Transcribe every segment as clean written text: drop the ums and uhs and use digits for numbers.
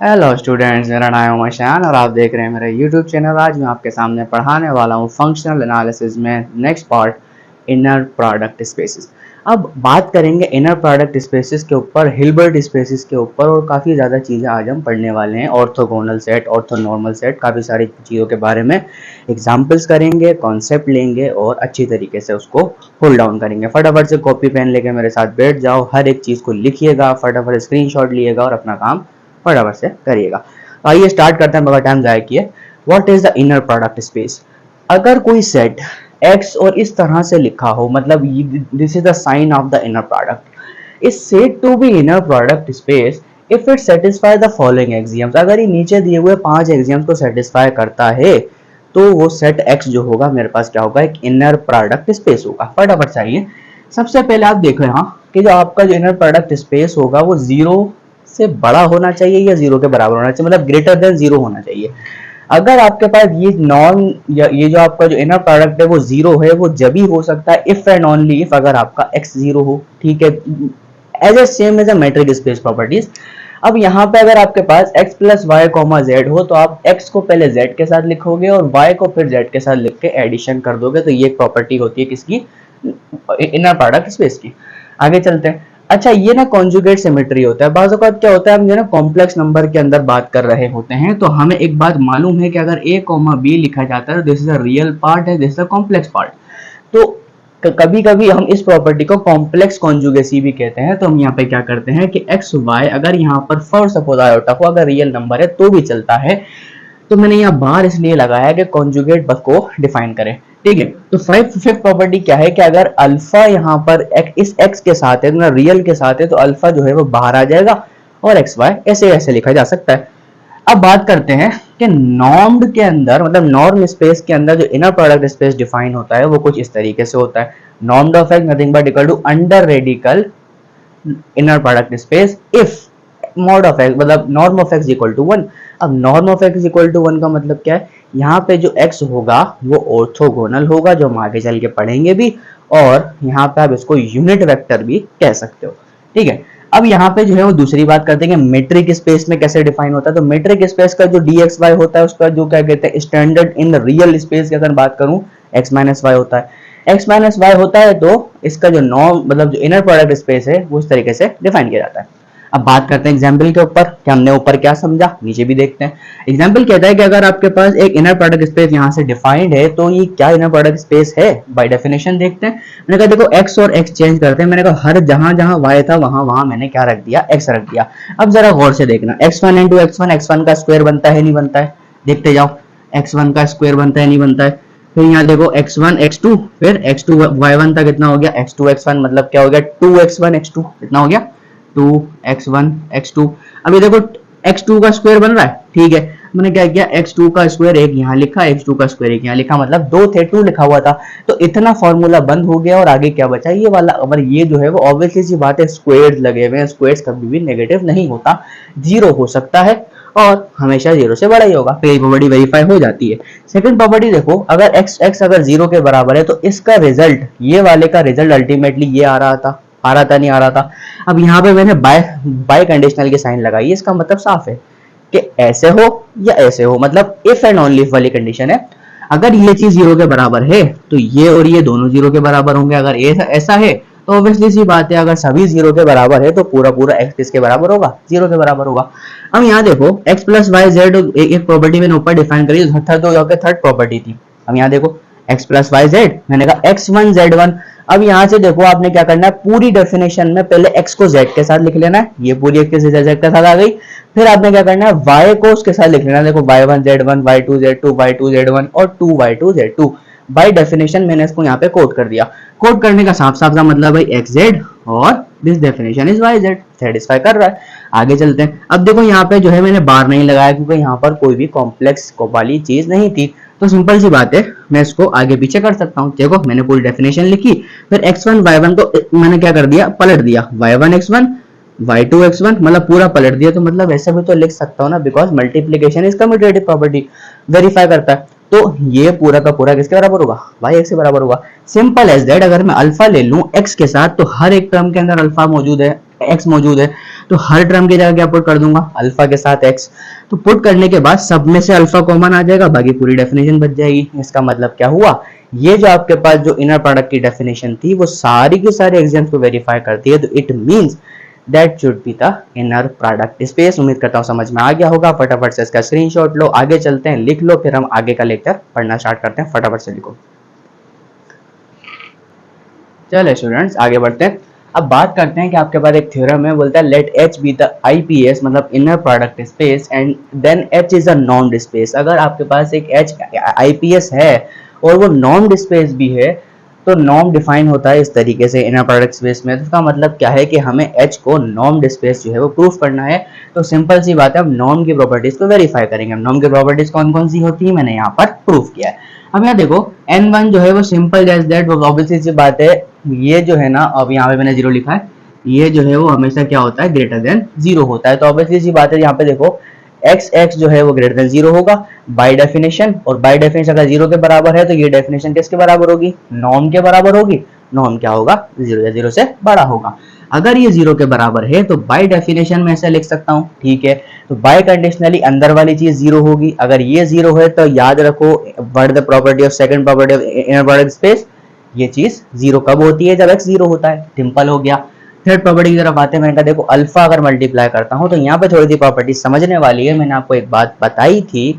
Hello students, मेरा नाम है उमेशान और आप देख रहे हैं मेरा यूट्यूब चैनल। आज मैं आपके सामने पढ़ाने वाला हूँ फंक्शनल एनालिसिस में next part, inner product spaces. अब बात करेंगे इनर प्रोडक्ट स्पेसेस के ऊपर, हिल्बर्ट स्पेसेस के ऊपर, और काफ़ी ज़्यादा चीज़ें आज हम पढ़ने वाले हैं। ऑर्थोगोनल सेट, ऑर्थोनॉर्मल सेट, काफ़ी सारी चीज़ों के बारे में एग्जाम्पल्स करेंगे, कॉन्सेप्ट लेंगे और अच्छी तरीके से उसको होल्ड डाउन करेंगे। फटाफट से कॉपी पेन लेके मेरे साथ बैठ जाओ, हर एक चीज़ को लिखिएगा, फटाफट स्क्रीनशॉट लिएगा और अपना काम फटाफट से करिएगा। तो आइए स्टार्ट करते हैं, बगैर टाइम जाए किए। What is the inner product space? अगर कोई सेट x और इस तरह से लिखा हो, मतलब this is the sign of the inner product, is said to be inner product space if it satisfy the following axioms. अगर ये नीचे दिए हुए 5 एक्सियम्स को सेटिस्फाई करता है तो वो सेट x जो होगा मेरे पास क्या होगा, एक इनर प्रोडक्ट स्पेस होगा। फटाफट से आइए, सबसे पहले आप देखो यहाँ कि जो आपका जो इनर प्रोडक्ट स्पेस होगा वो 0 से बड़ा होना चाहिए या 0 के बराबर होना चाहिए, मतलब ग्रेटर देन 0 होना चाहिए। अगर आपके पास ये नॉन या ये जो आपका जो इनर प्रोडक्ट है वो 0 है, वो जब ही हो सकता है इफ एंड ओनली इफ अगर आपका x 0 हो। ठीक है, as a same as a metric space properties. अब यहाँ पे अगर आपके पास x plus y comma z हो तो आप x को पहले z के साथ लिखोगे और y को फिर z के साथ लिख के एडिशन कर दोगे। तो ये एक प्रॉपर्टी होती है किसकी, इनर प्रोडक्ट स्पेस की। आगे चलते हैं। अच्छा, ये ना कॉन्जुगेट सिमेट्री होता है। बाज़ औक़ात क्या होता है, हम जो ना कॉम्प्लेक्स नंबर के अंदर बात कर रहे होते हैं तो हमें एक बात मालूम है कि अगर a कॉमा b लिखा जाता है this is a real part है, this is a complex part. तो कभी कभी हम इस प्रॉपर्टी को कॉम्प्लेक्स कॉन्जुगेसी भी कहते हैं। तो हम यहाँ पे क्या करते हैं कि एक्स वाई अगर यहाँ पर फॉर सपोज आयोटा को अगर रियल नंबर है तो भी चलता है। तो मैंने यहाँ बार इसलिए लगाया कि कॉन्जुगेट बस को डिफाइन करें। ठीक है, तो फिफ्थ प्रॉपर्टी क्या है कि अगर अल्फा यहाँ पर इस एक्स के साथ है, ना रियल के साथ है, तो अल्फा जो है वो बाहर आ जाएगा और एक्स वाई ऐसे ऐसे लिखा जा सकता है। अब बात करते हैं कि नॉर्म्ड के अंदर, मतलब नॉर्म स्पेस के अंदर जो इनर प्रोडक्ट स्पेस डिफाइन होता है वो कुछ इस तरीके से होता है। Normed of X nothing but equal to under radical inner product space if mod of X, मतलब norm of X equal to 1। अब norm of X equal to 1 का मतलब क्या है, यहाँ पे जो x होगा वो ऑर्थोगोनल होगा, जो हम आगे चल के पढ़ेंगे भी, और यहाँ पे आप इसको यूनिट वेक्टर भी कह सकते हो। ठीक है, अब यहाँ पे जो है वो दूसरी बात करते हैं कि मेट्रिक स्पेस में कैसे डिफाइन होता है। तो मेट्रिक स्पेस का जो dxy होता है उसका जो क्या कहते हैं स्टैंडर्ड इन रियल स्पेस की अगर बात करूं x माइनस वाई होता है। x माइनस वाई होता है तो इसका जो नॉर्म, मतलब जो इनर प्रोडक्ट स्पेस है वो इस तरीके से डिफाइन किया जाता है। अब बात करते हैं एग्जाम्पल के ऊपर कि हमने ऊपर क्या समझा, नीचे भी देखते हैं। एग्जाम्पल कहता है कि अगर आपके पास एक इनर प्रोडक्ट स्पेस यहाँ से डिफाइंड है तो ये क्या इनर प्रोडक्ट स्पेस है, बाय डेफिनेशन देखते हैं। मैंने कहा देखो x और x चेंज करते हैं। मैंने कहा हर जहां जहां y था वहां वहां मैंने क्या रख दिया, x रख दिया। अब जरा गौर से देखना, x1 इंटू x1 का स्क्वायर बनता है नहीं बनता है, देखते जाओ। x1 का स्क्वायर बनता है नहीं बनता है। फिर यहाँ देखो x1 x2 फिर x2 y1 तक कितना हो गया, x2 x1, मतलब क्या हो गया 2x1 x2, कितना हो गया 2x1 x2। अभी देखो x2 का स्क्वायर बन रहा है। ठीक है, मैंने क्या किया, x2 का स्क्वायर एक यहाँ लिखा, x2 का स्क्वायर एक यहाँ लिखा, मतलब 2 थे 2 लिखा हुआ था। तो इतना फॉर्मूला बंद हो गया और आगे क्या बचा ये वाला। और ये जो है वो ऑब्वियसली सी बात है, स्क्वायर्स लगे हुए हैं, स्क्वायर्स कभी भी नेगेटिव नहीं होता, 0 हो सकता है और हमेशा 0 से बड़ा ही होगा। तो ये प्रॉपर्टी वेरीफाई हो जाती है। सेकंड प्रॉपर्टी देखो, अगर x अगर 0 के बराबर है तो इसका रिजल्ट, ये वाले का रिजल्ट अल्टीमेटली ये आ रहा था, नहीं आ रहा था। अब यहाँ पे मैंने बाय कंडीशनल के साइन लगाई है। इसका मतलब साफ है कि ऐसे हो या ऐसे हो, मतलब इफ एंड ओनली इफ वाली कंडीशन है। अगर ये चीज 0 के बराबर है तो ये और ये दोनों 0 के बराबर होंगे। अगर ऐसा है तो ऑब्वियसली सी बात है, अगर सभी 0 के बराबर है तो पूरा पूरा x किसके बराबर होगा, 0 के बराबर होगा। अब यहाँ देखो x प्लस वाई जेड एक प्रॉपर्टी मैंने ऊपर डिफाइन करी, थर्ड प्रॉपर्टी थी। अब यहाँ देखो x प्लस वाई जेड, मैंने कहा x1 z1। अब यहाँ से देखो आपने क्या करना है, पूरी डेफिनेशन में पहले x को z के साथ लिख लेना है, ये पूरी x z के साथ आ गई। फिर आपने क्या करना है, y को उसके साथ लिख लेना है। देखो y1 z1 y2 z2 y2 z1 और 2 y2 z2। बाय डेफिनेशन मैंने इसको यहाँ पे कोड कर दिया। कोड करने का साफ साफ सा मतलब है एक्स जेड और this definition is y z, satisfy कर रहा है। आगे चलते हैं। अब देखो यहाँ पे जो है मैंने बार नहीं लगाया क्योंकि यहाँ पर कोई भी कॉम्प्लेक्स वाली चीज नहीं थी। तो सिंपल सी बात है, मैं इसको आगे पीछे कर सकता हूँ। देखो मैंने पूरी डेफिनेशन लिखी, फिर x1 y1 को मैंने क्या कर दिया, पलट दिया। y1 x1 y2 x1, मतलब पूरा पलट दिया। तो मतलब ऐसा भी तो लिख सकता हूँ ना, because multiplication is commutative property, verify करता है। तो ये पूरा का पूरा किसके बराबर होगा, y x के बराबर होगा। Simple as that. अगर मैं अल्फा ले लूं x के साथ तो हर एक टर्म के अंदर अल्फा मौजूद है, x मौजूद है। तो हर टर्म की जगह क्या पुट कर दूंगा, अल्फा के साथ x। तो पुट करने के बाद सब में से अल्फा कॉमन आ जाएगा, बाकी पूरी डेफिनेशन बच जाएगी। इसका मतलब क्या हुआ, ये जो आपके पास जो इनर प्रोडक्ट की डेफिनेशन थी वो सारी की सारी एग्जाम्स को वेरीफाई करती है। तो it means that should be the inner product space. उम्मीद करता हूँ समझ में आ गया होगा। फटाफट से इसका स्क्रीनशॉट लो, आगे चलते हैं, लिख लो, फिर हम आगे का लेक्चर पढ़ना स्टार्ट करते हैं। फटाफट से लिखो। चलिए स्टूडेंट्स आगे बढ़ते हैं। अब बात करते हैं कि आपके पास एक थ्योरम है, बोलता है let H be the IPS मतलब inner product space and then H is a normed space. अगर आपके पास एक H IPS है और वो नॉर्म्ड स्पेस भी है तो नॉर्म डिफाइन होता है इस तरीके से इनर प्रोडक्ट स्पेस में। तो इसका मतलब क्या है कि हमें H को नॉर्म्ड स्पेस जो है वो प्रूफ करना है। तो सिंपल सी बात है, अब नॉर्म की प्रॉपर्टीज को वेरीफाई करेंगे। नॉर्म की प्रॉपर्टीज कौन कौन सी होती है मैंने यहाँ पर प्रूफ किया है। अब यहाँ देखो N1 जो है वो सिंपल जैस दैट, वो ऑब्वियसली सी बात है, ये जो है ना, अब यहाँ पे मैंने जीरो लिखा है, ये जो है वो हमेशा क्या होता है, ग्रेटर देन जीरो होता है। तो ऑब्वियसली सी बात है यहाँ पे देखो x जो है वो ग्रेटर देन जीरो होगा बाय डेफिनेशन, और बाय डेफिनेशन अगर जीरो के बराबर है तो ये डेफिनेशन किसके बराबर होगी, नॉर्म के बराबर होगी। नॉर्म क्या होगा, जीरो या जीरो से बड़ा होगा। अगर ये जीरो के बराबर है तो बाय डेफिनेशन में ऐसे लिख सकता हूँ, ठीक है। तो बाय कंडीशनली अंदर वाली चीज जीरो होगी। अगर ये जीरो है तो याद रखो what the property of second property of inner product space, ये चीज जीरो कब होती है, जब x जीरो होता है। सिंपल हो गया। थर्ड प्रॉपर्टी की तरफ आते हैं। मैंने कहा देखो अल्फा अगर मल्टीप्लाई करता हूं तो यहाँ पे थोड़ी सी प्रॉपर्टी समझने वाली है। मैंने आपको एक बात बताई थी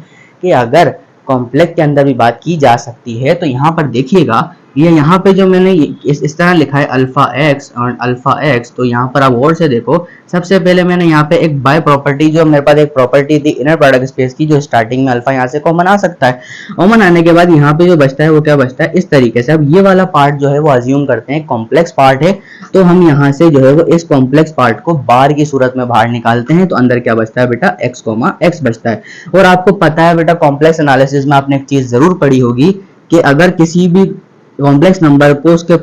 कि अगर कॉम्प्लेक्स के अंदर भी बात की जा सकती है तो यहाँ पर देखिएगा, ये यहाँ पे जो मैंने इस तरह लिखा है अल्फा एक्स और अल्फा एक्स, तो यहाँ पर आप और से देखो, सबसे पहले मैंने यहाँ पे एक बाय प्रॉपर्टी, जो मेरे पास एक प्रॉपर्टी थी इनर प्रोडक्ट स्पेस की, जो स्टार्टिंग में अल्फा यहाँ से कॉमन आ सकता है। कॉमन आने के बाद यहाँ पे जो बचता है वो क्या बचता है, इस तरीके से। अब ये वाला पार्ट जो है वो अज्यूम करते हैं कॉम्प्लेक्स पार्ट है, तो हम यहाँ से जो है वो इस कॉम्प्लेक्स पार्ट को बार की सूरत में बाहर निकालते हैं। तो अंदर क्या बचता है बेटा, एक्स कोमा एक्स बचता है। और आपको पता है बेटा कॉम्प्लेक्स एनालिसिस में आपने एक चीज जरूर पढ़ी होगी कि अगर किसी भी कॉम्प्लेक्स नंबर को उसके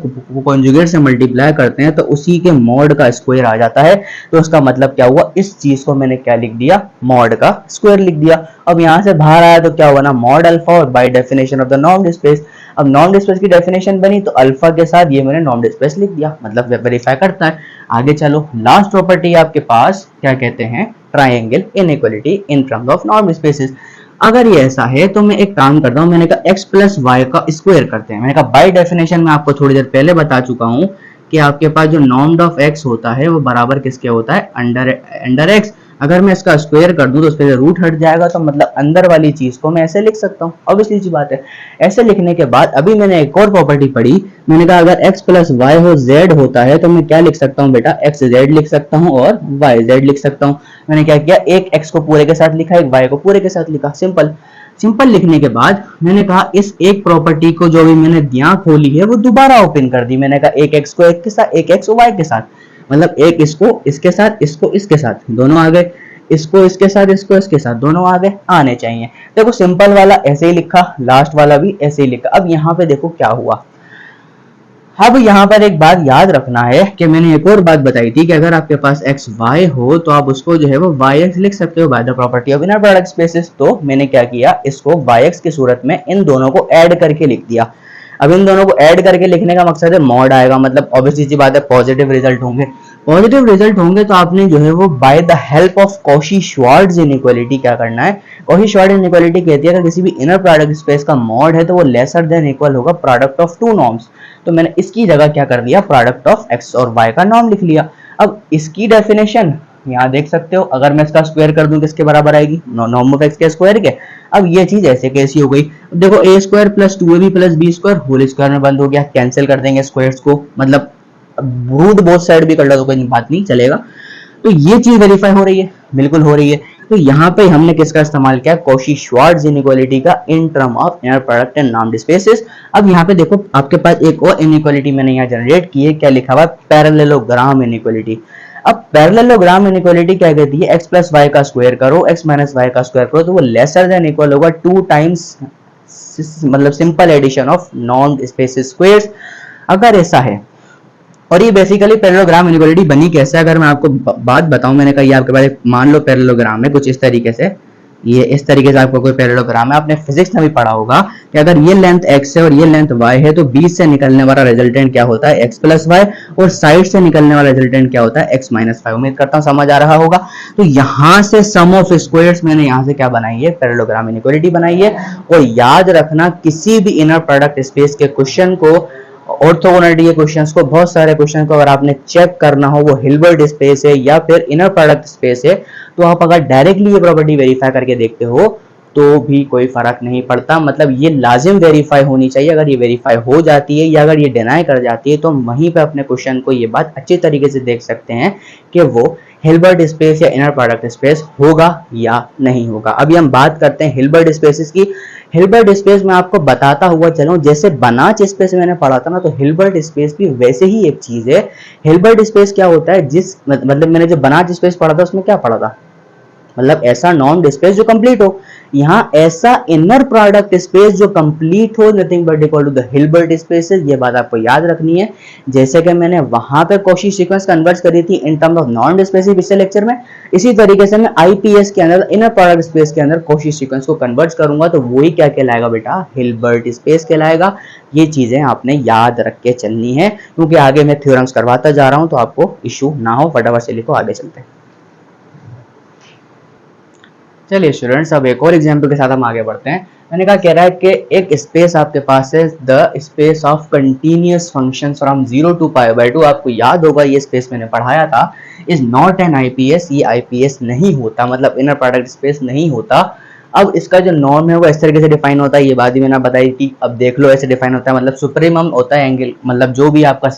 कॉन्जुगेट से मल्टीप्लाई करते हैं तो उसी के मॉड का स्क्वायर आ जाता है। तो उसका मतलब क्या हुआ, इस चीज को मैंने क्या लिख दिया, मॉड का स्क्वायर लिख दिया। अब यहां से बाहर आया तो क्या हुआ ना, मॉड अल्फा और by definition of the normed space. अब नॉर्म्ड स्पेस की डेफिनेशन बनी तो अल्फा के साथ ये मैंने नॉर्म्ड स्पेस लिख दिया, मतलब वेरीफाई करता है। आगे चलो, लास्ट प्रॉपर्टी आपके पास क्या कहते हैं, triangle inequality in terms of normed spaces. अगर ये ऐसा है तो मैं एक काम करता हूं, मैंने कहा x प्लस वाई का स्क्वायर करते हैं। मैंने कहा बाय डेफिनेशन में आपको थोड़ी देर पहले बता चुका हूं कि आपके पास जो नॉर्म्ड ऑफ x होता है वो बराबर किसके होता है, अंडर x। अगर मैं इसका स्क्वायर कर दूं तो उसके रूट हट जाएगा, तो मतलब अंदर वाली चीज को मैं ऐसे लिख सकता हूँ। ऑब्वियसली सी बात है। ऐसे लिखने के बाद अभी मैंने एक और प्रॉपर्टी पढ़ी, मैंने कहा अगर x प्लस वाई हो z होता है तो मैं क्या लिख सकता हूँ बेटा, एक्स जेड लिख सकता हूँ और वाई जेड लिख सकता हूँ। मैंने क्या किया, एक x को पूरे के साथ लिखा, एक y को पूरे के साथ लिखा। सिंपल। सिंपल लिखने के बाद मैंने कहा इस एक प्रॉपर्टी को जो भी मैंने दिया खोली है वो दोबारा ओपन कर दी। मैंने कहा एक x को एक के साथ, एक x को y के साथ, मतलब एक इसको इसके साथ, इसको इसके साथ, दोनों आ गए। इसको इसके साथ, इसको इसके साथ, दोनों आगे आने चाहिए। देखो सिंपल वाला ऐसे ही लिखा, लास्ट वाला भी ऐसे ही लिखा। अब यहाँ पे देखो क्या हुआ। अब यहाँ पर एक बात याद रखना है कि मैंने एक और बात बताई थी कि अगर आपके पास एक्स वाई हो तो आप उसको जो है वो वाई एक्स लिख सकते हो by the property of inner product spaces. तो मैंने क्या किया, इसको वाई एक्स की सूरत में इन दोनों को ऐड करके लिख दिया। अब इन दोनों को ऐड करके लिखने का मकसद है मॉड आएगा, मतलब ऑब्वियसली सी बात है पॉजिटिव रिजल्ट होंगे। पॉजिटिव रिजल्ट होंगे तो आपने जो है वो by the help of Cauchy-Schwarz inequality क्या करना है, कॉशी-श्वार्ट्ज इनइक्वालिटी कहती है अगर किसी भी इनर प्रोडक्ट स्पेस का मॉड है तो वो लेसर देन इक्वल होगा प्रोडक्ट ऑफ टू नॉर्म्स। तो मैंने इसकी जगह क्या कर दिया, प्रोडक्ट ऑफ एक्स और वाई का नॉर्म लिख लिया। अब इसकी डेफिनेशन यहाँ देख सकते हो, अगर मैं इसका स्क्वायर कर दूं किसके बराबर आएगी, नॉर्म ऑफ एक्स के स्क्वायर के। अब ये चीज ऐसे कैसी हो गई, देखो ए स्क्वायर प्लस 2ab प्लस बी स्क्वायर होल स्क्वायर में बंद हो गया, कैंसिल कर देंगे स्क्वायर्स को, मतलब रूट बोथ साइड भी कर लो तो कोई बात नहीं चलेगा। तो ये चीज वेरीफाई हो रही है, बिल्कुल हो रही है। तो यहाँ पे हमने किसका इस्तेमाल किया, कॉशी-श्वार्ट्ज इनइक्वालिटी का in term of inner product and normed spaces. अब यहाँ पे देखो आपके पास एक और इनइक्वालिटी मैंने यहाँ जनरेट की है, क्या लिखा हुआ है, पैरेललोग्राम इनइक्वालिटी। अब पैरेललोग्राम इनइक्वालिटी क्या कहती है, x प्लस वाई का स्क्वायर करो, x माइनस वाई का स्क्वायर करो तो वो लेसर देन इक्वल होगा 2 टाइम्स, मतलब simple addition of normed spaces squares. अगर ऐसा है, और ये बेसिकली पैरेललोग्राम इनइक्वालिटी बनी कैसे, अगर मैं आपको बात बताऊं, मैंने कहा ये आपके पास मान लो पैरेललोग्राम है कुछ इस तरीके से, ये इस तरीके से आपको कोई पैरेललोग्राम है, आपने फिजिक्स में भी पढ़ा होगा कि अगर ये लेंथ x है और ये लेंथ y है तो बीच से निकलने वाला रिजल्टेंट क्या होता है x प्लस वाई, और साइड से निकलने वाला रिजल्टेंट क्या होता है x माइनस वाई। उम्मीद करता हूं समझ आ रहा होगा। तो यहां से सम ऑफ स्क्वायर्स मैंने यहां से क्या बनाई है, पैरेललोग्राम इनइक्वालिटी बनाई है। और याद रखना किसी भी इनर प्रोडक्ट स्पेस के क्वेश्चन को, ऑर्थोगोनलिटी के क्वेश्चंस को, बहुत सारे क्वेश्चन को अगर आपने चेक करना हो वो हिल्बर्ट स्पेस है या फिर इनर प्रोडक्ट स्पेस है, तो आप अगर डायरेक्टली ये प्रॉपर्टी वेरीफाई करके देखते हो तो भी कोई फर्क नहीं पड़ता। मतलब ये लाजिम वेरीफाई होनी चाहिए। अगर ये वेरीफाई हो जाती है या अगर ये डिनाई कर जाती है तो वहीं पे अपने क्वेश्चन को ये बात अच्छी तरीके से देख सकते हैं कि वो हिल्बर्ट स्पेस या इनर प्रोडक्ट स्पेस होगा या नहीं होगा। अभी हम बात करते हैं हिल्बर्ट स्पेसेस की। हिल्बर्ट स्पेस में आपको बताता हुआ चलूं, जैसे बनाच स्पेस मैंने पढ़ा था ना, तो हिल्बर्ट स्पेस भी वैसे ही एक चीज है। हिल्बर्ट स्पेस क्या होता है, जिस मतलब मैंने जो बनाच स्पेस पढ़ा था उसमें क्या पढ़ा था, मतलब ऐसा नॉन स्पेस जो कंप्लीट हो। यहाँ ऐसा इनर प्रोडक्ट स्पेस जो कंप्लीट हो, nothing but equal to the Hilbert spaces. ये बात आपको याद रखनी है। जैसे कि मैंने वहां पे कॉची सीक्वेंस कन्वर्ट करी थी इन टर्म्स ऑफ नॉन स्पेसिफिक पिछले लेक्चर में, इसी तरीके से मैं आईपीएस के अंदर इनर प्रोडक्ट स्पेस के अंदर कॉची सीक्वेंस को कन्वर्ट करूंगा तो वही क्या कहलाएगा बेटा, हिल्बर्ट स्पेस कहलाएगा। ये चीजें आपने याद रख के चलनी है क्योंकि आगे मैं थ्योरम्स करवाता जा रहा हूं तो आपको इशू ना हो। फटाफट से लिखो, आगे चलते हैं। चलिए स्टूडेंट्स, अब एक और एग्जांपल के साथ हम आगे बढ़ते हैं। मैंने कहा कह रहा है कि एक स्पेस आपके पास है, the space of continuous functions from 0 to π/2। आपको याद होगा ये स्पेस मैंने पढ़ाया था, इज नॉट एन आईपीएस। ये आईपीएस नहीं होता, मतलब इनर प्रोडक्ट स्पेस नहीं होता। अब इसका जो नॉर्म है वो इस तरीके से डिफाइन होता है, ये बात ही मैंने बताई थी। अब देख लो ऐसे डिफाइन होता है, मतलब सुप्रीमम होता है एंगल, मतलब जो भी आपका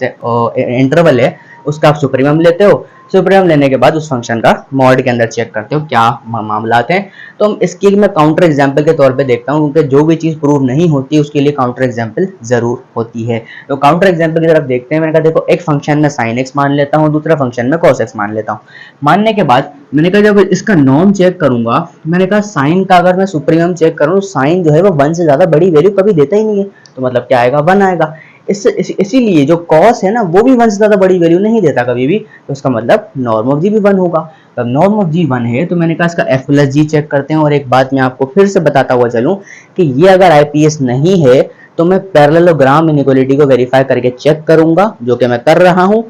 इंटरवल है उसका आप सुप्रीमम लेते हो। सुप्रीमम लेने के बाद उस फंक्शन का मॉड के अंदर चेक करते हो क्या मामला हैं। तो हम इसकी मैं काउंटर एग्जांपल के तौर पे देखता हूँ क्योंकि जो भी चीज प्रूव नहीं होती उसके लिए काउंटर एग्जांपल जरूर होती है। तो काउंटर एग्जांपल की तरफ देखते हैं। मैंने कहा देखो, एक फंक्शन में साइन एक्स मान लेता हूँ, दूसरा फंक्शन में कॉस एक्स मान लेता हूँ। मानने के बाद मैंने कहा जब इसका नॉर्म चेक करूंगा, मैंने कहा साइन का अगर मैं सुप्रीमम चेक करूँ, साइन जो है वो 1 से ज्यादा बड़ी वैल्यू कभी देता ही नहीं है, तो मतलब क्या आएगा, 1 आएगा। इसीलिए जो कॉस है ना वो भी 1 से ज्यादा बड़ी वैल्यू नहीं देता कभी भी, तो उसका मतलब नॉर्म ऑफ जी भी 1 होगा। तब नॉर्म ऑफ जी 1 है तो मैंने कहा इसका एफ प्लस जी चेक करते हैं। और एक बात मैं आपको फिर से बताता हुआ चलूं कि ये अगर आईपीएस नहीं है तो मैं पैरेललोग्राम इनइक्वालिटी को वेरीफाई करके चेक करूंगा, जो कि मैं कर रहा हूं।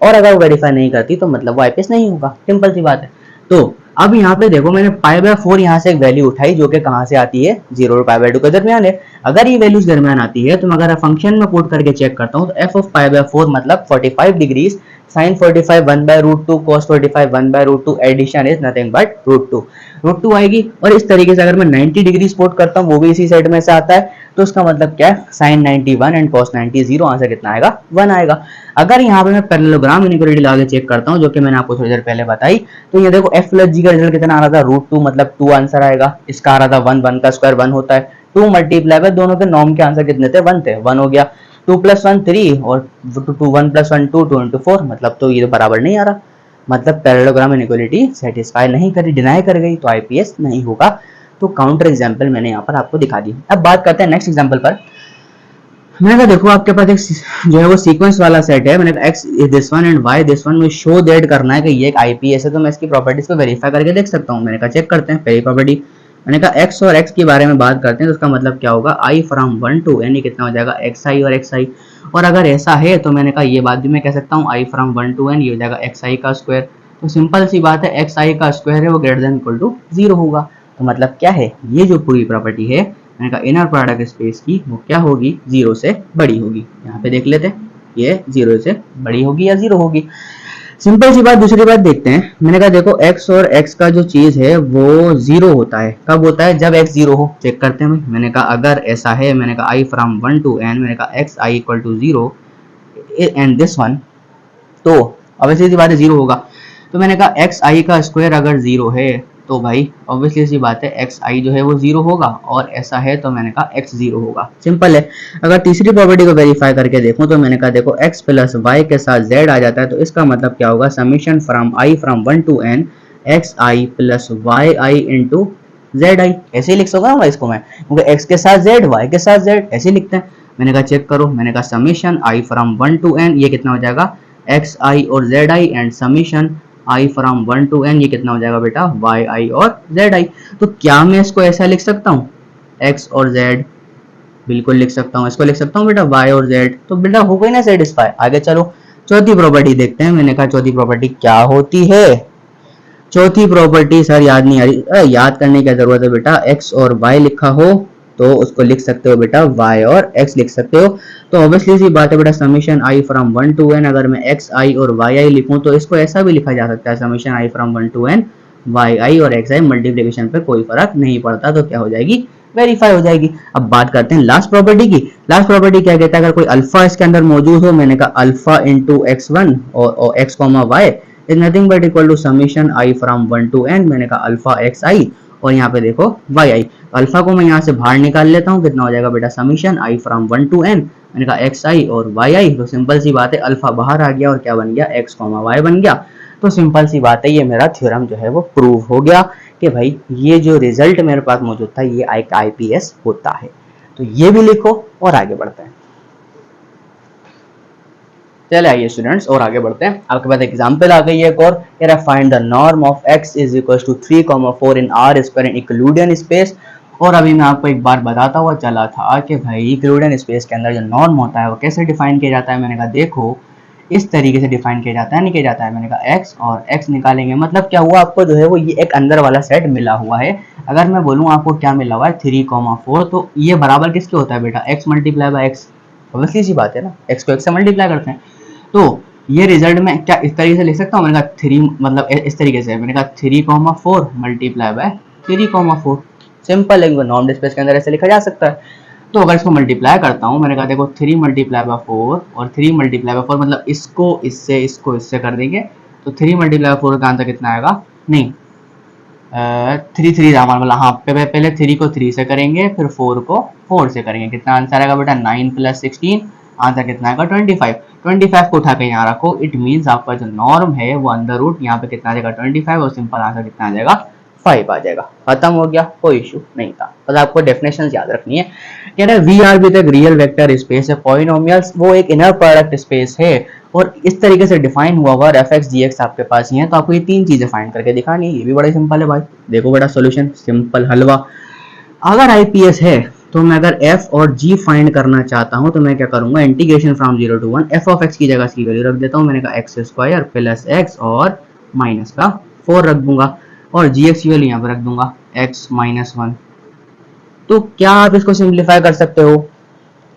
और अगर वो वेरीफाई नहीं करती तो मतलब वो आईपीएस नहीं होगा, सिंपल सी बात है। तो अब यहाँ पे देखो, मैंने π/4 यहाँ से एक वैल्यू उठाई जो कि कहाँ से आती है, 0 और π/2 के दरमियान है। अगर ये वैल्यूज दरमियान आती है तो मैं अगर फंक्शन में पुट करके चेक करता हूँ तो f ऑफ π/4 मतलब 45 degrees, sin 45 1/√2, cos 45 1/√2, addition is nothing but √2 आएगी। और इस तरीके से अगर मैं 90 डिग्री पुट करता हूँ, वो भी इसी साइड में से आता है, तो उसका मतलब क्या है, sin 91 एंड cos 90 0, आंसर कितना आएगा, 1 आएगा। अगर यहाँ पे मैं पैरेललोग्राम इनइक्वालिटी लगा के चेक करता हूँ, जो कि मैंने आपको थोड़ी देर पहले बताई, तो ये देखो f प्लस जी का रिजल्ट कितना आ रहा था, √2 मतलब 2 आंसर आएगा। इसका आ रहा था 1, 1 का स्क्वायर 1 होता है, 2 मल्टीप्लाई बाय दोनों के नॉर्म के आंसर कितने थे, 1 थे, 1 हो गया। 2 + 1 3 और 1 + 1 2, 2 × 4, मतलब तो ये तो बराबर नहीं आ रहा, मतलब पैरेललोग्राम इनइक्वालिटी सेटिस्फाई नहीं करी, डिनाई कर गई, तो आईपीएस नहीं होगा। तो काउंटर एग्जांपल मैंने यहाँ पर आपको दिखा दी। अब बात करते हैं नेक्स्ट एग्जांपल पर। मैंने कहा देखो आपके पास एक जो है वो सीक्वेंस वाला सेट है। मैंने कहा x is this one and y this one, में शो दैट करना है कि ये एक आईपीएस है, तो मैं इसकी प्रॉपर्टीज को वेरीफाई करके देख सकता हूँ। मैंने कहा चेक करते हैं पहली प्रॉपर्टी। मैंने कहा x और x के बारे में बात करते हैं, तो उसका मतलब क्या होगा, i फ्रॉम 1 to n, कितना हो जाएगा, xi और xi। और अगर ऐसा है तो मैंने कहा ये बात भी मैं कह सकता हूँ, i फ्रॉम 1 to n, ये हो जाएगा xi का स्क्वायर। तो सिंपल सी बात है, xi का स्क्वायर है वो ग्रेटर देन इक्वल टू 0 होगा। तो मतलब क्या है, ये जो पूरी प्रॉपर्टी है मैंने कहा इनर प्रोडक्ट स्पेस की, वो क्या होगी, 0 से बड़ी होगी। यहाँ पे देख लेते हैं, ये 0 से बड़ी होगी या 0 होगी, सिंपल सी बात। दूसरी बात देखते हैं। मैंने कहा देखो x और x का जो चीज है वो 0 होता है, कब होता है, जब x 0 हो। चेक करते हैं भाई। मैंने कहा अगर ऐसा है, मैंने कहा i फ्रॉम 1 to n, मैंने कहा xi equal to 0 and this one, तो ऑब्वियसली सी बात है 0 होगा। तो मैंने कहा xi का स्क्वायर अगर 0 है तो भाई ऑब्वियसली सी बात है xi जो है वो 0 होगा, और ऐसा है तो मैंने कहा x 0 होगा, सिंपल है। अगर तीसरी प्रॉपर्टी को वेरीफाई करके देखूं तो मैंने कहा देखो x प्लस y के साथ z आ जाता है, तो इसका मतलब क्या होगा, summation from i from 1 to n xi plus yi into zi। ऐसे ही लिख सकता हूँ इसको मैं, क्योंकि x के साथ z, y के साथ z, ऐसे लिखते हैं। मैंने कहा चेक करो, मैंने कहा summation i from 1 to n, ये कितना हो जाएगा, xi और zi and summation I from 1 to n, ये कितना हो जाएगा बेटा वाई आई और जेड आई। तो क्या मैं इसको ऐसा लिख सकता हूँ एक्स और जेड, बिल्कुल लिख सकता हूँ। इसको लिख सकता हूँ बेटा वाई और जेड, तो बेटा हो गई ना सेटिस्फाई। आगे चलो चौथी प्रॉपर्टी देखते हैं। मैंने कहा चौथी प्रॉपर्टी क्या होती है। चौथी प्रॉपर्टी सर याद नहीं आ रही, याद करने की जरूरत है बेटा। एक्स और वाई लिखा हो तो उसको लिख सकते हो बेटा वाई और एक्स लिख सकते हो। तो ऑब्वियसली सी बात है बेटा summation I from 1 to n, अगर मैं एक्स आई और वाई आई लिखूं तो इसको ऐसा भी लिखा जा सकता है summation I from 1 to n Y I और एक्स आई, मल्टीप्लीकेशन पे कोई फर्क नहीं पड़ता, तो क्या हो जाएगी वेरीफाई हो जाएगी। अब बात करते हैं लास्ट प्रॉपर्टी की। लास्ट प्रॉपर्टी क्या कहता है, अगर कोई अल्फा इसके अंदर मौजूद हो, मैंने कहा अल्फा इंटू एक्स वन और x comma y is nothing but equal to summation I from 1 to n, मैंने कहा अल्फा एक्स आई और यहाँ पे देखो वाई आई। अल्फा को मैं यहाँ से बाहर निकाल लेता हूँ, कितना हो जाएगा बेटा summation I from 1 to n, मैंने कहा एक्स आई और वाई आई। तो सिंपल सी बात है अल्फा बाहर आ गया और क्या बन गया एक्स कॉमा वाई बन गया। तो सिंपल सी बात है ये मेरा थ्योरम जो है वो प्रूव हो गया कि भाई ये जो रिजल्ट मेरे पास मौजूद था ये आईपीएस होता है। तो ये भी लिखो और आगे बढ़ते हैं। चले आइए स्टूडेंट्स और आगे बढ़ते हैं। आपके पास एग्जांपल आ गई है एक और, कह रहा है find the norm of x is equal to 3,4 in R square in Euclidean space. और अभी मैं आपको एक बार बताता हुआ चला था कि भाई यूक्लिडियन स्पेस के अंदर जो नॉर्म होता है वो कैसे डिफाइन किया जाता है। मैंने कहा देखो इस तरीके से डिफाइन किया जाता है, नहीं किया जाता है। मैंने कहा x और x निकालेंगे, मतलब क्या हुआ आपको जो है वो ये एक अंदर वाला सेट मिला हुआ है। अगर मैं बोलूँ आपको क्या मिला हुआ है 3,4, तो ये बराबर किसके होता है बेटा x multiply by x। Obviously सी बात है ना, x को x से मल्टीप्लाई करते हैं। तो ये रिजल्ट में क्या इस तरीके से लिख सकता हूँ, मैंने कहा 3 मतलब इस तरीके से, मैंने कहा 3,4 मल्टीप्लाई बाय 3,4। सिंपल है, नॉर्म स्पेस के अंदर ऐसे लिखा जा सकता है। तो अगर इसको मल्टीप्लाई करता हूँ, मैंने कहा देखो 3 मल्टीप्लाई बाय 4 और 3 मल्टीप्लाई बाय 4, मतलब इसको इससे कर देंगे तो 3 मल्टीप्लाई बाय 4 का आंसर कितना आएगा, नहीं 3 मतलब हाँ पहले 3 को 3 से करेंगे फिर 4 को 4 से करेंगे, कितना आंसर आएगा बेटा 9 + 16, आंसर कितना आएगा 25। 25 को उठा के यहाँ रखो, इट मीन्स आपका जो नॉर्म है वो अंडर रूट यहाँ पे कितना आ जाएगा 25 और सिंपल आंसर कितना आ जाएगा 5 आ जाएगा। खत्म हो गया, कोई इशू नहीं था। बस आपको डेफिनेशन याद रखनी है। कह रहा है वी आर विद एक रियल वेक्टर स्पेस है, पॉलिनोमियल्स वो एक इनर प्रोडक्ट स्पेस है और इस तरीके से डिफाइन हुआ हुआ एफ एक्स जी एक्स आपके पास ही है। तो आपको ये 3 चीजें फाइंड करके दिखानी है। ये भी बड़ा सिंपल है भाई, देखो बड़ा सोल्यूशन सिंपल हलवा। अगर आईपीएस है तो मैं अगर f और g फाइंड करना चाहता हूं तो मैं क्या करूंगा, integration from 0 to 1 f of x की जगह की वैल्यू रख देता हूं। मैंने कहा एक्स स्क्वायर प्लस x और माइनस का 4 रख दूंगा और gx की वैल्यू यहाँ पर रख दूंगा x माइनस 1। तो क्या आप इसको सिंप्लीफाई कर सकते हो,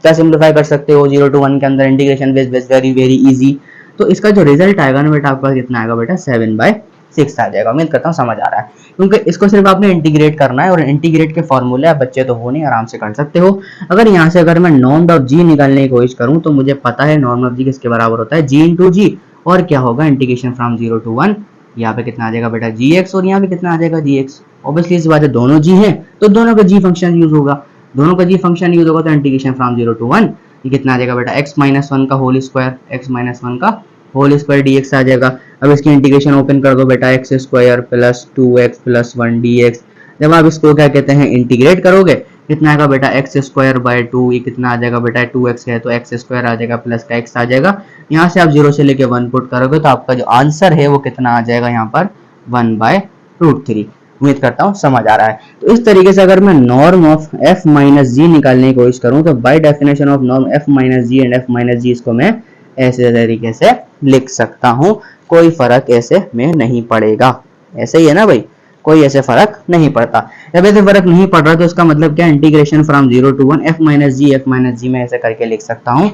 क्या सिंप्लीफाई कर सकते हो 0 to 1 के अंदर integration with very very easy. तो इसका जो रिजल्ट आएगा ना बेटा आपके पास कितना आएगा बेटा 7/6 आ जाएगा। उम्मीद करता हूँ समझ आ रहा है, क्योंकि इसको सिर्फ आपने इंटीग्रेट करना है और इंटीग्रेट के फॉर्मूले आप बच्चे तो हो नहीं, आराम से कर सकते हो। अगर यहाँ से अगर मैं नॉर्म ऑफ जी निकालने की कोशिश करूँ तो मुझे पता है नॉर्म ऑफ जी किसके बराबर होता है जी इंटू जी, और क्या होगा इंटीग्रेशन फ्रॉम 0 to 1, यहाँ पे कितना आ जाएगा बेटा जी एक्स और यहाँ पे कितना आ जाएगा जी एक्स। ऑब्वियसली इस बात है दोनों जी हैं तो दोनों का जी फंक्शन यूज होगा, दोनों का जी फंक्शन यूज होगा तो इंटीग्रेशन फ्रॉम 0 to 1 ये कितना आ जाएगा बेटा x माइनस 1 का होल स्क्वायर, x माइनस 1 का होल स्क्वायर dx आ जाएगा। अब इसकी इंटीग्रेशन ओपन कर दो बेटा x square plus 2x plus 1 dx। जब आप इसको क्या कहते हैं इंटीग्रेट करोगे कितना आएगा बेटा x स्क्वायर बाय 2, ये कितना आ जाएगा बेटा 2x है तो x स्क्वायर आ जाएगा प्लस का x आ जाएगा। यहाँ से आप 0 से लेके 1 पुट करोगे तो आपका जो आंसर है वो कितना आ जाएगा यहाँ पर 1/√3। उम्मीद करता हूँ समझ आ रहा है। तो इस तरीके से अगर मैं norm of f minus G निकालने की कोशिश करूँ तो by definition of norm f minus G and f minus G इसको मैं ऐसे तरीके से लिख सकता हूँ, कोई फर्क ऐसे में नहीं पड़ेगा। ऐसे ही है ना भाई, कोई ऐसे फर्क नहीं पड़ता। जब ऐसे फर्क नहीं पड़ रहा तो इसका मतलब क्या integration from 0 to 1 f minus G मैं ऐसे करके लिख सकता हूँ।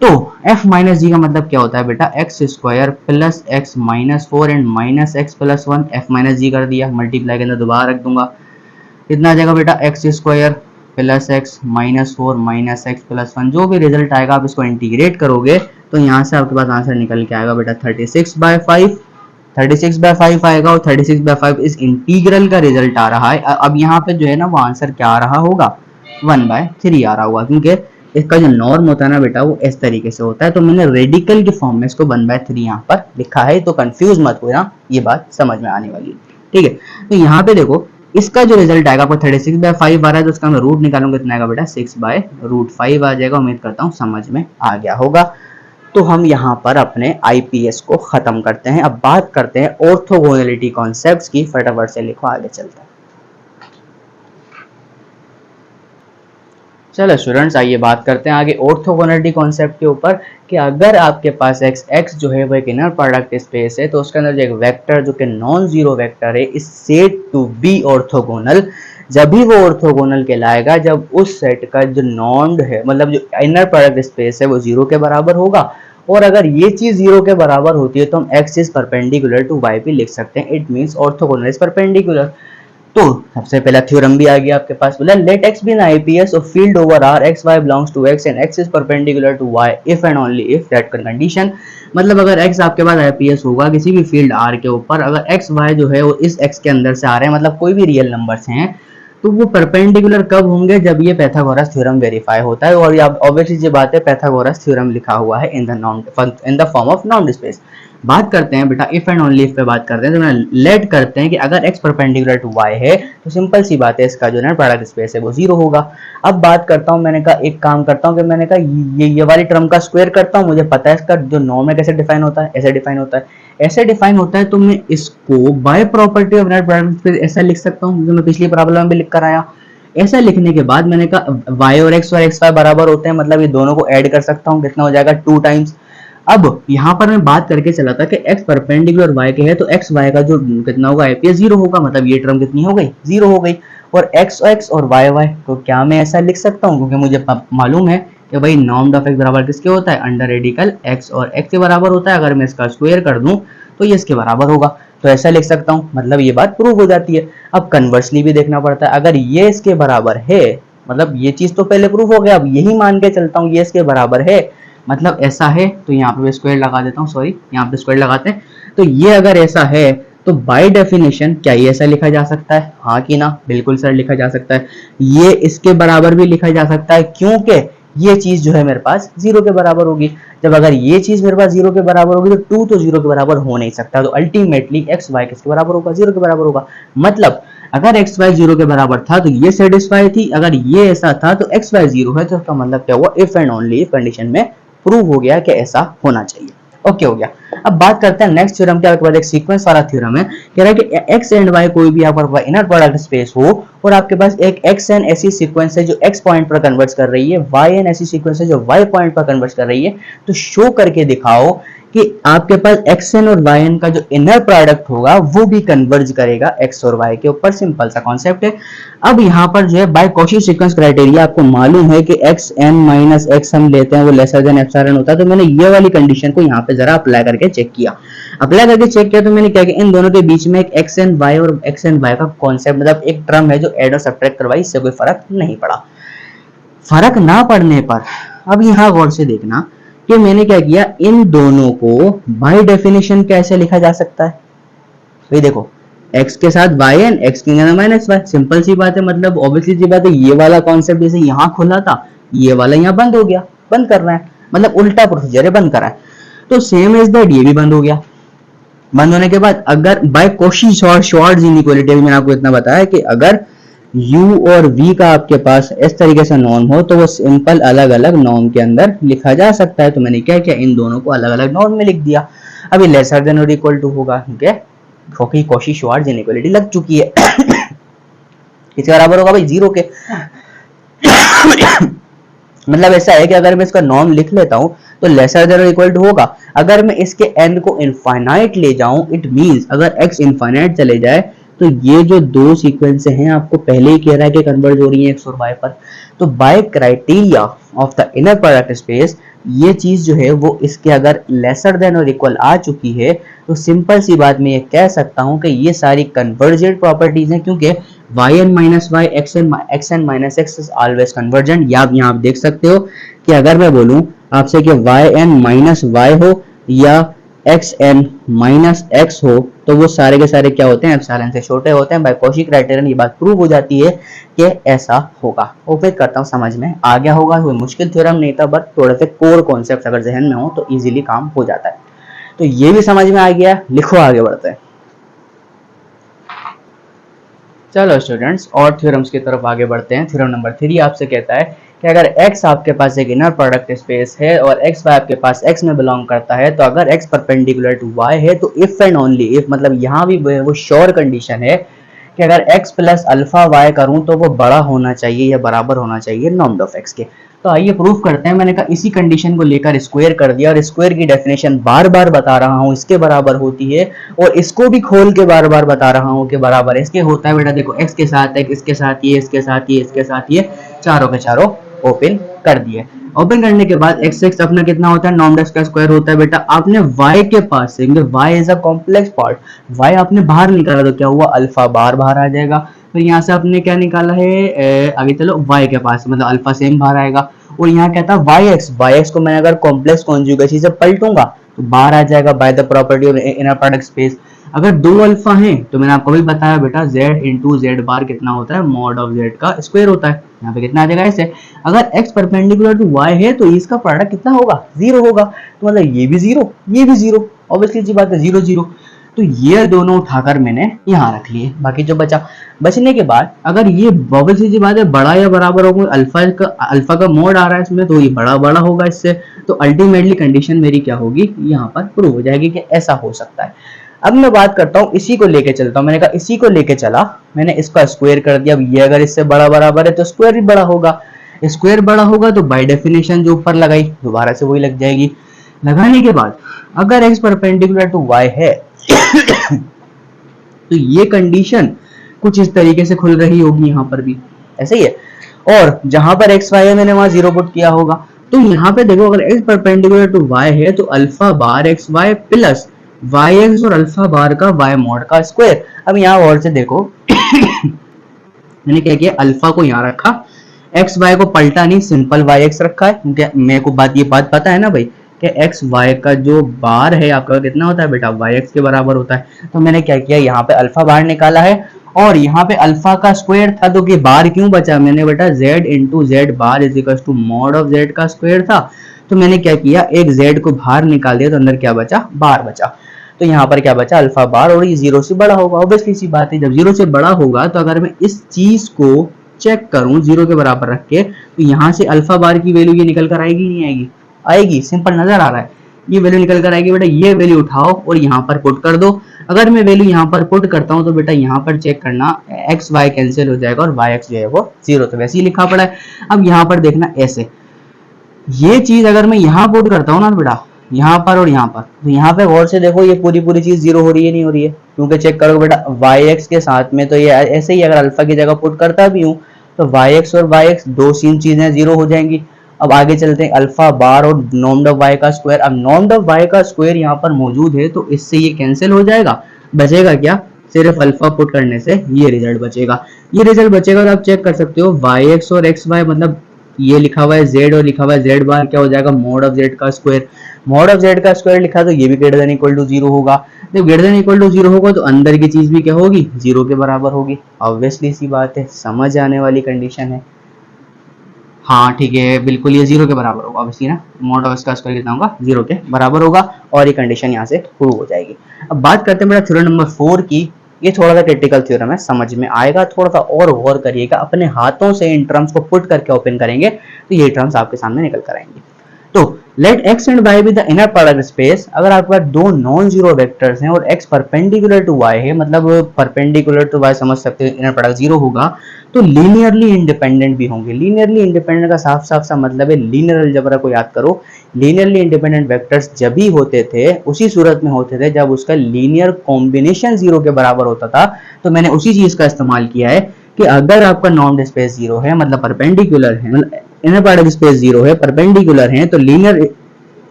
तो f माइनस जी का मतलब क्या होता है बेटा X square plus X minus 4 and minus X plus 1, f minus G कर दिया, मल्टीप्लाई के अंदर दोबारा रख दूंगा, कितना आ जाएगा बेटा X square plus X minus 4 minus X plus 1। जो भी रिजल्ट आएगा आप इसको इंटीग्रेट करोगे तो यहाँ से आपके पास आंसर निकल के आएगा बेटा 36/5, 36/5 आएगा और 36/5 इस इंटीग्रल का रिजल्ट आ रहा है। अब यहाँ पे जो है ना वो आंसर क्या आ रहा होगा 1/3 आ रहा होगा, क्योंकि इसका जो नॉर्म होता है ना बेटा वो इस तरीके से होता है। तो मैंने रेडिकल के फॉर्म में इसको 1/3 यहाँ पर लिखा है, तो कंफ्यूज मत होना, ये बात समझ में आने वाली है। ठीक है, तो यहाँ पे देखो इसका जो रिजल्ट आएगा आपको 36/5 आ रहा है तो उसका मैं रूट निकालूंगा कितना आएगा बेटा 6/√5 आ जाएगा। उम्मीद करता हूँ समझ में आ गया होगा। तो हम यहाँ पर अपने आईपीएस को खत्म करते हैं। अब बात करते हैं ऑर्थोगोनैलिटी कॉन्सेप्ट्स की। फटाफट से लिखो, आगे चलते हैं। चलो स्टूडेंट्स, आइए बात करते हैं आगे ऑर्थोगोनैलिटी कॉन्सेप्ट के ऊपर कि अगर आपके पास x जो है वो एक इनर प्रोडक्ट स्पेस है, तो उसके अंदर जो एक वेक्टर जो कि नॉन जीरो वेक्टर है इस सेट टू बी ऑर्थोगोनल। जब भी वो ऑर्थोगोनल कहलाएगा जब उस सेट का जो नॉर्म्ड है, मतलब जो इनर प्रोडक्ट स्पेस है, वो जीरो के बराबर होगा। और अगर ये चीज जीरो के बराबर होती है तो हम x is perpendicular to y भी लिख सकते हैं। It means orthogonal is perpendicular. तो सबसे पहला थ्योरम भी आ गया आपके पास, बोला let x be an IPS of field over r x y belongs to x and x is perpendicular to y if and only if that condition. मतलब अगर x आपके पास आईपीएस होगा किसी भी फील्ड r के ऊपर, अगर x y जो है वो इस x के अंदर से आ रहे हैं, मतलब कोई भी रियल नंबर्स हैं, तो वो परपेंडिकुलर कब होंगे? जब ये पाइथागोरस थ्योरम वेरीफाई होता है। और ऑब्वियसली ये बात है, पाइथागोरस थ्योरम लिखा हुआ है in the form of normed space. बात करते हैं बेटा इफ एंड ओनली इफ पे बात करते हैं, तो लेट करते हैं कि अगर x परपेंडिकुलर टू y है तो सिंपल सी बात है इसका जो ना प्रोडक्ट स्पेस है वो जीरो होगा। अब बात करता हूं, मैंने कहा एक काम करता हूं कि मैंने कहा ये वाली टर्म का स्क्वायर करता हूं। मुझे पता है इसका जो नॉर्म है कैसे डिफाइन होता है, ऐसे डिफाइन होता है, ऐसे डिफाइन होता है। तो मैं इसको by property of net product space ऐसा लिख सकता हूं, जो मैं पिछली प्रॉब्लम में भी लिख कर आया। ऐसा लिखने के बाद मैंने कहा y और x y बराबर होते हैं, मतलब ये दोनों को ऐड कर सकता हूं। कितना हो जाएगा? 2 टाइम्स। अब यहाँ पर मैं बात करके चला था कि x परपेंडिकुलर y के है तो x y का जो कितना होगा आईपीएस जीरो होगा, मतलब ये टर्म कितनी हो गई? जीरो हो गई। और x और y तो क्या मैं ऐसा लिख सकता हूँ? क्योंकि मुझे मालूम है कि भाई नॉर्म ऑफ x बराबर किसके होता है? अंडर रेडिकल x और x के बराबर होता है। अगर मैं इसका स्क्वायर कर दूं तो ये इसके बराबर होगा, तो ऐसा लिख सकता हूँ। मतलब ये बात प्रूव हो जाती है। अब कन्वर्सली भी देखना पड़ता है, अगर ये इसके बराबर है, मतलब ये चीज तो पहले प्रूफ हो गया, अब यही मान के चलता हूँ ये इसके बराबर है, मतलब ऐसा है। तो यहाँ पे स्क्वायर लगा देता हूँ, सॉरी यहाँ पे स्क्वायर लगाते हैं। तो ये अगर ऐसा है तो बाय डेफिनेशन क्या ये ऐसा लिखा जा सकता है? हाँ कि ना? बिल्कुल सर लिखा जा सकता है। ये इसके बराबर भी लिखा जा सकता है, क्योंकि ये चीज जो है मेरे पास जीरो के बराबर होगी। जब अगर ये चीज मेरे पास जीरो के बराबर होगी तो 2 तो जीरो के बराबर हो नहीं सकता। तो अल्टीमेटली एक्स वाई किसके बराबर होगा? जीरो के बराबर होगा। मतलब अगर एक्स वाई जीरो के बराबर था तो ये सेटिस्फाई थी, अगर ये ऐसा था तो एक्स वाई जीरो है, तो इसका मतलब क्या हुआ? If and only if condition में प्रूव हो गया कि ऐसा होना चाहिए। ओके हो गया। अब बात करते हैं नेक्स्ट थ्योरम की। आपके पास एक सीक्वेंस वाला थ्योरम है, कह रहा है कि x एंड y कोई भी आपके पास इनर प्रोडक्ट स्पेस हो और आपके पास एक xn ऐसी सीक्वेंस है जो x पॉइंट पर कन्वर्ट कर रही है, yn ऐसी सीक्वेंस है जो y पॉइंट पर कन्वर्ट कर रही है, तो शो करके दिखाओ कि आपके पास xn और yn का जो इनर प्रोडक्ट होगा वो भी कन्वर्ज करेगा x और y के ऊपर। सिंपल सा कॉन्सेप्ट है। अब यहाँ पर जो है बाय कॉची सीक्वेंस क्राइटेरिया आपको मालूम है कि xn माइनस x हम लेते हैं वो लेसर देन एप्सिलॉन होता है। तो मैंने ये वाली कंडीशन को यहाँ पे जरा अप्लाई करके चेक किया। अप्लाई करके चेक किया तो मैंने क्या किया, इन दोनों के बीच में एक xn y और xn y का कॉन्सेप्ट, मतलब एक टर्म है जो एड और सब्ट्रैक्ट करवाई, इससे कोई फर्क नहीं पड़ा। फर्क ना पड़ने पर अब यहाँ गौर से देखना कि मैंने क्या किया, इन दोनों को बाय डेफिनेशन कैसे लिखा जा सकता है। भाई देखो x के साथ yn, x की जगह माइनस y, सिंपल सी बात है। मतलब ऑब्वियसली सी बात है, ये वाला कॉन्सेप्ट जैसे यहाँ खुला था, ये वाला यहाँ बंद हो गया, बंद कर रहा है, मतलब उल्टा प्रोसीजर है, बंद कर रहा है। तो सेम एज दैट ये भी बंद हो गया। बंद होने के बाद अगर बाय कॉची श्वार्ट्ज इनइक्वालिटी, मैंने आपको इतना बताया कि अगर u और v का आपके पास इस तरीके से नॉर्म हो तो वो सिंपल अलग अलग नॉर्म के अंदर लिखा जा सकता है। तो मैंने क्या किया, इन दोनों को अलग अलग नॉर्म में लिख दिया। अभी लेसर देन और इक्वल टू होगा, ठीक है, क्योंकि कॉची श्वार्ट्ज इनइक्वालिटी लग चुकी है। किसके बराबर होगा भाई? जीरो के। मतलब ऐसा है कि अगर मैं इसका नॉर्म लिख लेता हूं तो लेसर देन और इक्वल टू होगा। अगर मैं इसके एंड को इनफाइनाइट ले जाऊं, इट मींस अगर x इनफाइनाइट चले जाए तो ये जो दो सीक्वेंस हैं आपको पहले ही कह रहा है कि कन्वर्ज हो रही है x और y पर। तो by criteria of the inner product space ये चीज जो है वो इसके अगर लेसर देन और इक्वल आ चुकी है तो सिंपल सी बात मैं ये कह सकता हूं कि ये सारी कन्वर्जेंट प्रॉपर्टीज हैं, क्योंकि yn minus y xn minus x is always convergent. या आप यहाँ आप देख सकते हो कि अगर मैं बोलूं आपसे कि yn माइनस y हो या xn माइनस x हो तो वो सारे के सारे क्या होते हैं? एप्सिलॉन से छोटे होते हैं। बाय कॉची क्राइटेरियन ये बात प्रूव हो जाती है कि ऐसा होगा। उम्मीद करता हूँ समझ में आ गया होगा। कोई मुश्किल थ्योरम नहीं था, बट थोड़े से कोर कॉन्सेप्ट अगर जहन में हो तो इजीली काम हो जाता है। तो ये भी समझ में आ गया। लिखो, आगे बढ़ते हैं। चलो स्टूडेंट्स, और थ्योरम्स की तरफ आगे बढ़ते हैं। थ्योरम नंबर 3 आपसे कहता है कि अगर x आपके पास एक इनर प्रोडक्ट स्पेस है और x y आपके पास x में बिलोंग करता है, तो अगर x परपेंडिकुलर टू y है तो इफ एंड ओनली इफ, मतलब यहाँ भी वो श्योर कंडीशन है कि अगर x प्लस अल्फा y करूं तो वो बड़ा होना चाहिए या बराबर होना चाहिए नॉर्म ऑफ x के। तो आइए प्रूफ करते हैं। मैंने कहा इसी कंडीशन को लेकर स्क्वायर कर दिया, और स्क्वायर की डेफिनेशन बार बार बता रहा हूँ इसके बराबर होती है, और इसको भी खोल के बार बार बता रहा हूँ कि बराबर इसके होता है। बेटा देखो x के साथ x, इसके साथ ये, इसके साथ ये, इसके साथ ये, चारों के चारों ओपन कर दिए। ओपन करने के बाद x अपना कितना होता है, नॉर्म ऑफ का स्क्वायर होता है। बेटा आपने y के पास से, y is a complex part, y आपने बाहर निकाला तो क्या हुआ, अल्फा बाहर आ जाएगा। तो यहाँ से आपने क्या निकाला है, आगे चलो y के पास, मतलब अल्फा सेम बाहर आएगा। और यहाँ क्या था, yx को मैंने अगर कॉम्प्लेक्स कॉन्जुगेसी से पलटूंगा तो बाहर आ जाएगा by the property of inner product space. अगर दो अल्फा हैं तो मैंने आपको भी बताया बेटा z इंटू जेड बार कितना होता है, मॉड ऑफ z का स्क्वायर होता है। यहाँ पे कितना आ जाएगा ऐसे, अगर x परपेंडिकुलर टू y है तो इसका प्रोडक्ट कितना होगा, 0 होगा। तो मतलब ये भी 0, ये भी 0, ऑब्वियसली जी बात है 0 0। तो ये दोनों उठाकर मैंने यहाँ रख लिए। बाकी जो बचा, बचने के बाद अगर ये ऑब्वियसली जी बात है बड़ा या बराबर होगा, अल्फा का मोड आ रहा है इसमें तो ये बड़ा बड़ा होगा इससे, तो अल्टीमेटली कंडीशन मेरी क्या होगी, यहाँ पर प्रूव हो जाएगी कि ऐसा हो सकता है। अब मैं बात करता हूँ, इसी को लेके चलता हूँ। मैंने कहा इसी को लेके चला, मैंने इसका स्क्वायर कर दिया। अब ये अगर इससे बड़ा बराबर है तो स्क्वायर भी बड़ा होगा, स्क्वायर बड़ा होगा तो बाय डेफिनेशन जो ऊपर लगाई दोबारा से वही लग जाएगी। लगाने के बाद अगर x परपेंडिकुलर टू y है तो ये कंडीशन कुछ इस तरीके से खुल रही होगी, यहाँ पर भी ऐसे ही है। और जहां पर x y है मैंने वहां 0 पुट किया होगा। तो यहाँ पे देखो अगर x परपेंडिकुलर टू y है तो alpha bar x y plus y x और अल्फा बार का y मॉड का स्क्वायर। अब यहाँ और से देखो मैंने क्या किया, अल्फा को यहाँ रखा, एक्स वाई को पलटा नहीं, सिंपल वाई एक्स रखा है, क्योंकि मेरे को ये बात पता है ना भाई कि एक्स वाई का जो बार है आपका कितना होता है बेटा, वाई एक्स के बराबर होता है। तो मैंने क्या किया, यहाँ पे अल्फा बार निकाला है और यहाँ पे अल्फा का स्क्वायर था, तो कि बार क्यों बचा, मैंने बेटा z into z bar is equal to mod of z का स्क्वायर था। तो मैंने क्या किया, एक z को बाहर निकाल दिया तो अंदर क्या बचा, बार बचा। तो यहाँ पर क्या बचा, अल्फा बार, और ये 0 से बड़ा होगा। ऑब्वियसली सी बात है, जब 0 से बड़ा होगा तो अगर मैं इस चीज को चेक करूं 0 के बराबर रख के, तो यहाँ से अल्फा बार की वैल्यू ये निकल कर आएगी नहीं आएगी, आएगी, सिंपल नजर आ रहा है, ये वैल्यू निकल कर आएगी। बेटा ये वैल्यू उठाओ और यहाँ पर पुट कर दो। अगर मैं वैल्यू यहाँ पर पुट करता हूँ तो बेटा यहाँ पर चेक करना एक्स वाई कैंसिल हो जाएगा और वाई एक्स जो है वो 0, तो वैसे ही लिखा पड़ा है। अब यहाँ पर देखना ऐसे, ये चीज अगर मैं यहाँ पुट करता हूँ ना बेटा, यहाँ पर और यहाँ पर, तो यहाँ पे गौर से देखो ये पूरी चीज 0 हो रही है नहीं हो रही है, क्योंकि चेक करो बेटा वाई एक्स के साथ में तो ये ऐसे ही अगर अल्फा की जगह पुट करता भी हूँ तो वाई एक्स और वाई एक्स दो सीन चीजें 0 हो जाएंगी। अब आगे चलते हैं, अल्फा बार और नॉर्म ऑफ वाई का स्क्वायर। अब नॉर्म ऑफ वाई का स्क्वायर यहाँ पर मौजूद है तो इससे ये कैंसिल हो जाएगा, बचेगा क्या, सिर्फ अल्फा पुट करने से ये रिजल्ट बचेगा। ये रिजल्ट बचेगा तो आप चेक कर सकते हो वाई एक्स और एक्स वाई, मतलब ये लिखा हुआ है z और लिखा हुआ है z बार, क्या हो जाएगा मॉड ऑफ z का स्क्वायर। मॉड ऑफ z का स्क्वायर लिखा तो ये भी ग्रेटर देन इक्वल टू 0 होगा। जब ग्रेटर देन इक्वल टू 0 होगा तो अंदर की चीज भी क्या होगी, 0 के बराबर होगी। ऑब्वियसली सी बात है, समझ आने वाली कंडीशन है। हाँ ठीक है, बिल्कुल ये 0 के बराबर होगा ऑब्वियसली ना, मॉड ऑफ इसका स्क्वायर कितना होगा, 0 के बराबर होगा, और ये कंडीशन यहाँ से प्रूव हो जाएगी। अब बात करते हैं मेरा थ्योरम नंबर 4 की। ये थोड़ा सा क्रिटिकल थ्योरम है, समझ में आएगा, थोड़ा सा और गौर करिएगा, अपने हाथों से इन टर्म्स को पुट करके ओपन करेंगे तो ये टर्म्स आपके सामने निकल कर आएंगे। तो let x and y be the inner product space. अगर आपके पास दो नॉन जीरो वेक्टर्स हैं और x परपेंडिकुलर टू y है, मतलब परपेंडिकुलर टू y समझ सकते हैं, इनर प्रोडक्ट 0 होगा, तो लीनियरली इंडिपेंडेंट भी होंगे। लीनियरली इंडिपेंडेंट का साफ साफ सा मतलब है, लीनियर अलजेब्रा को याद करो, लीनियरली इंडिपेंडेंट वेक्टर्स जब भी होते थे उसी सूरत में होते थे जब उसका लीनियर कॉम्बिनेशन 0 के बराबर होता था। तो मैंने उसी चीज का इस्तेमाल किया है कि अगर आपका नॉर्म्ड स्पेस 0 है, मतलब परपेंडिकुलर है, मतलब इनर प्रोडक्ट स्पेस 0 है, परपेंडिकुलर है, तो लीनियर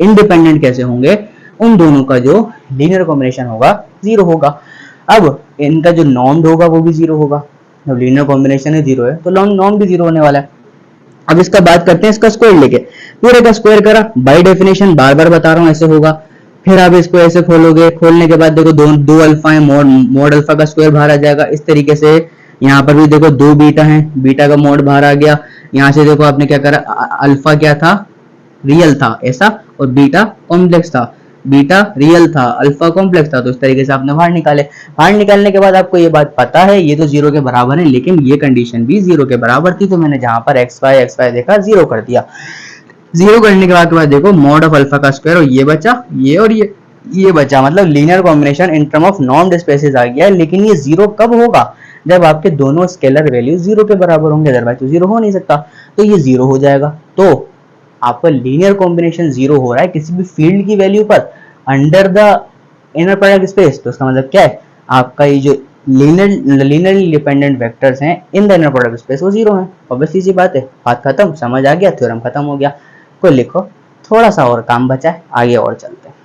इंडिपेंडेंट कैसे होंगे, उन दोनों का जो लीनियर कॉम्बिनेशन होगा 0 होगा। अब इनका जो नॉर्म्ड होगा वो भी 0 होगा, जब लीनियर कॉम्बिनेशन है 0 है तो नॉर्म भी 0 होने वाला है। अब इसका बात करते हैं इसका स्क्वायर लेके, पूरे का स्क्वायर करा, बाय डेफिनेशन बार बार बता रहा हूं ऐसे होगा। फिर आप इसको ऐसे खोलोगे, खोलने के बाद देखो दो अल्फा है, मोड अल्फा का स्क्वायर बाहर आ जाएगा। इस तरीके से यहाँ पर भी देखो दो बीटा है, बीटा का मोड बाहर आ गया। यहाँ से देखो आपने क्या करा, अल्फा क्या था, रियल था ऐसा, और बीटा कॉम्प्लेक्स था, बीटा रियल था, अल्फा कॉम्प्लेक्स था, तो इस तरीके से आपने बाहर निकाले। बाहर निकालने के बाद आपको ये बात पता है ये तो जीरो के बराबर है, लेकिन ये कंडीशन भी जीरो के बराबर थी, तो मैंने जहां पर एक्स वाई देखा जीरो कर दिया। जीरो करने के बाद देखो मॉड ऑफ अल्फा का स्क्वायर, और ये बचा, ये और ये बचा, मतलब linear combination in term of non species आ गया। लेकिन ये जीरो कब होगा? जब आपके दोनों स्केलर वैल्यू जीरो के बराबर होंगे, अदरवाइज तो जीरो हो नहीं सकता। तो ये जीरो हो जाएगा। तो आपका लीनियर कॉम्बिनेशन जीरो हो रहा है किसी भी फील्ड की वैल्यू पर under the inner product space. तो इसका मतलब क्या है? आपका ये जो लीनियरली डिपेंडेंट वेक्टर्स हैं in the inner product space वो जीरो हैं। ऑब्वियसली सी बात है। बात खत्म, समझ आ गया, थ्योरम खत्म हो गया। कोई लिखो, थोड़ा सा और काम बचा है, आगे और चलते हैं।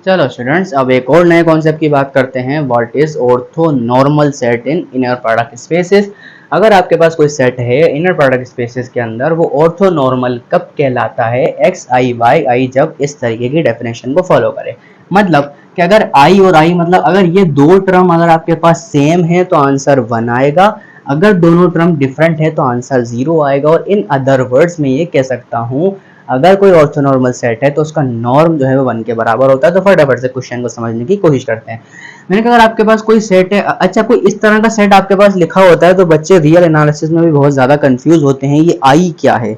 चलो स्टूडेंट्स, अब एक और नए कॉन्सेप्ट की बात करते हैं। What is orthonormal set in inner product spaces. अगर आपके पास कोई सेट है इनर प्रोडक्ट स्पेसेस के अंदर, वो ऑर्थोनॉर्मल कब कहलाता है? एक्स आई वाई आई जब इस तरीके की डेफिनेशन को फॉलो करे। मतलब कि अगर आई और आई, मतलब अगर ये दो टर्म अगर आपके पास सेम है तो आंसर 1 आएगा, अगर दोनों टर्म डिफरेंट है तो आंसर 0 आएगा। और इन अदर वर्ड्स में ये कह सकता हूँ, अगर कोई ऑर्थोनॉर्मल सेट है तो उसका नॉर्म जो है वो 1 के बराबर होता है। तो फटाफट से क्वेश्चन को समझने की कोशिश करते हैं। मैंने कहा अगर आपके पास कोई सेट है, अच्छा कोई इस तरह का सेट आपके पास लिखा होता है तो बच्चे रियल एनालिसिस में भी बहुत ज्यादा कंफ्यूज होते हैं। ये आई क्या है?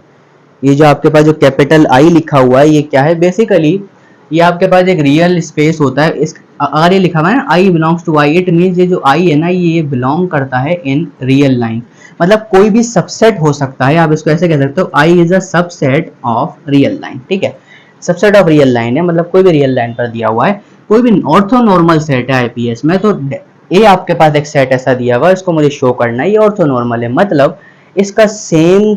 ये जो आपके पास जो कैपिटल आई लिखा हुआ है ये क्या है? बेसिकली ये आपके पास एक रियल स्पेस होता है। इस अगर ये लिखा हुआ है ना I belongs to I, it means ये जो आई है ना ये बिलोंग करता है इन रियल लाइन। मतलब कोई भी सबसेट हो सकता है, आप इसको ऐसे कह सकते हो, I is a subset of real line. ठीक है, सबसेट ऑफ रियल लाइन है, मतलब कोई भी रियल लाइन पर दिया हुआ है। कोई भी ऑर्थोनॉर्मल सेट है आईपीएस में, तो ये आपके पास एक सेट ऐसा दिया हुआ है, इसको मुझे शो करना है, ये ऑर्थोनॉर्मल है। मतलब इसका सेम,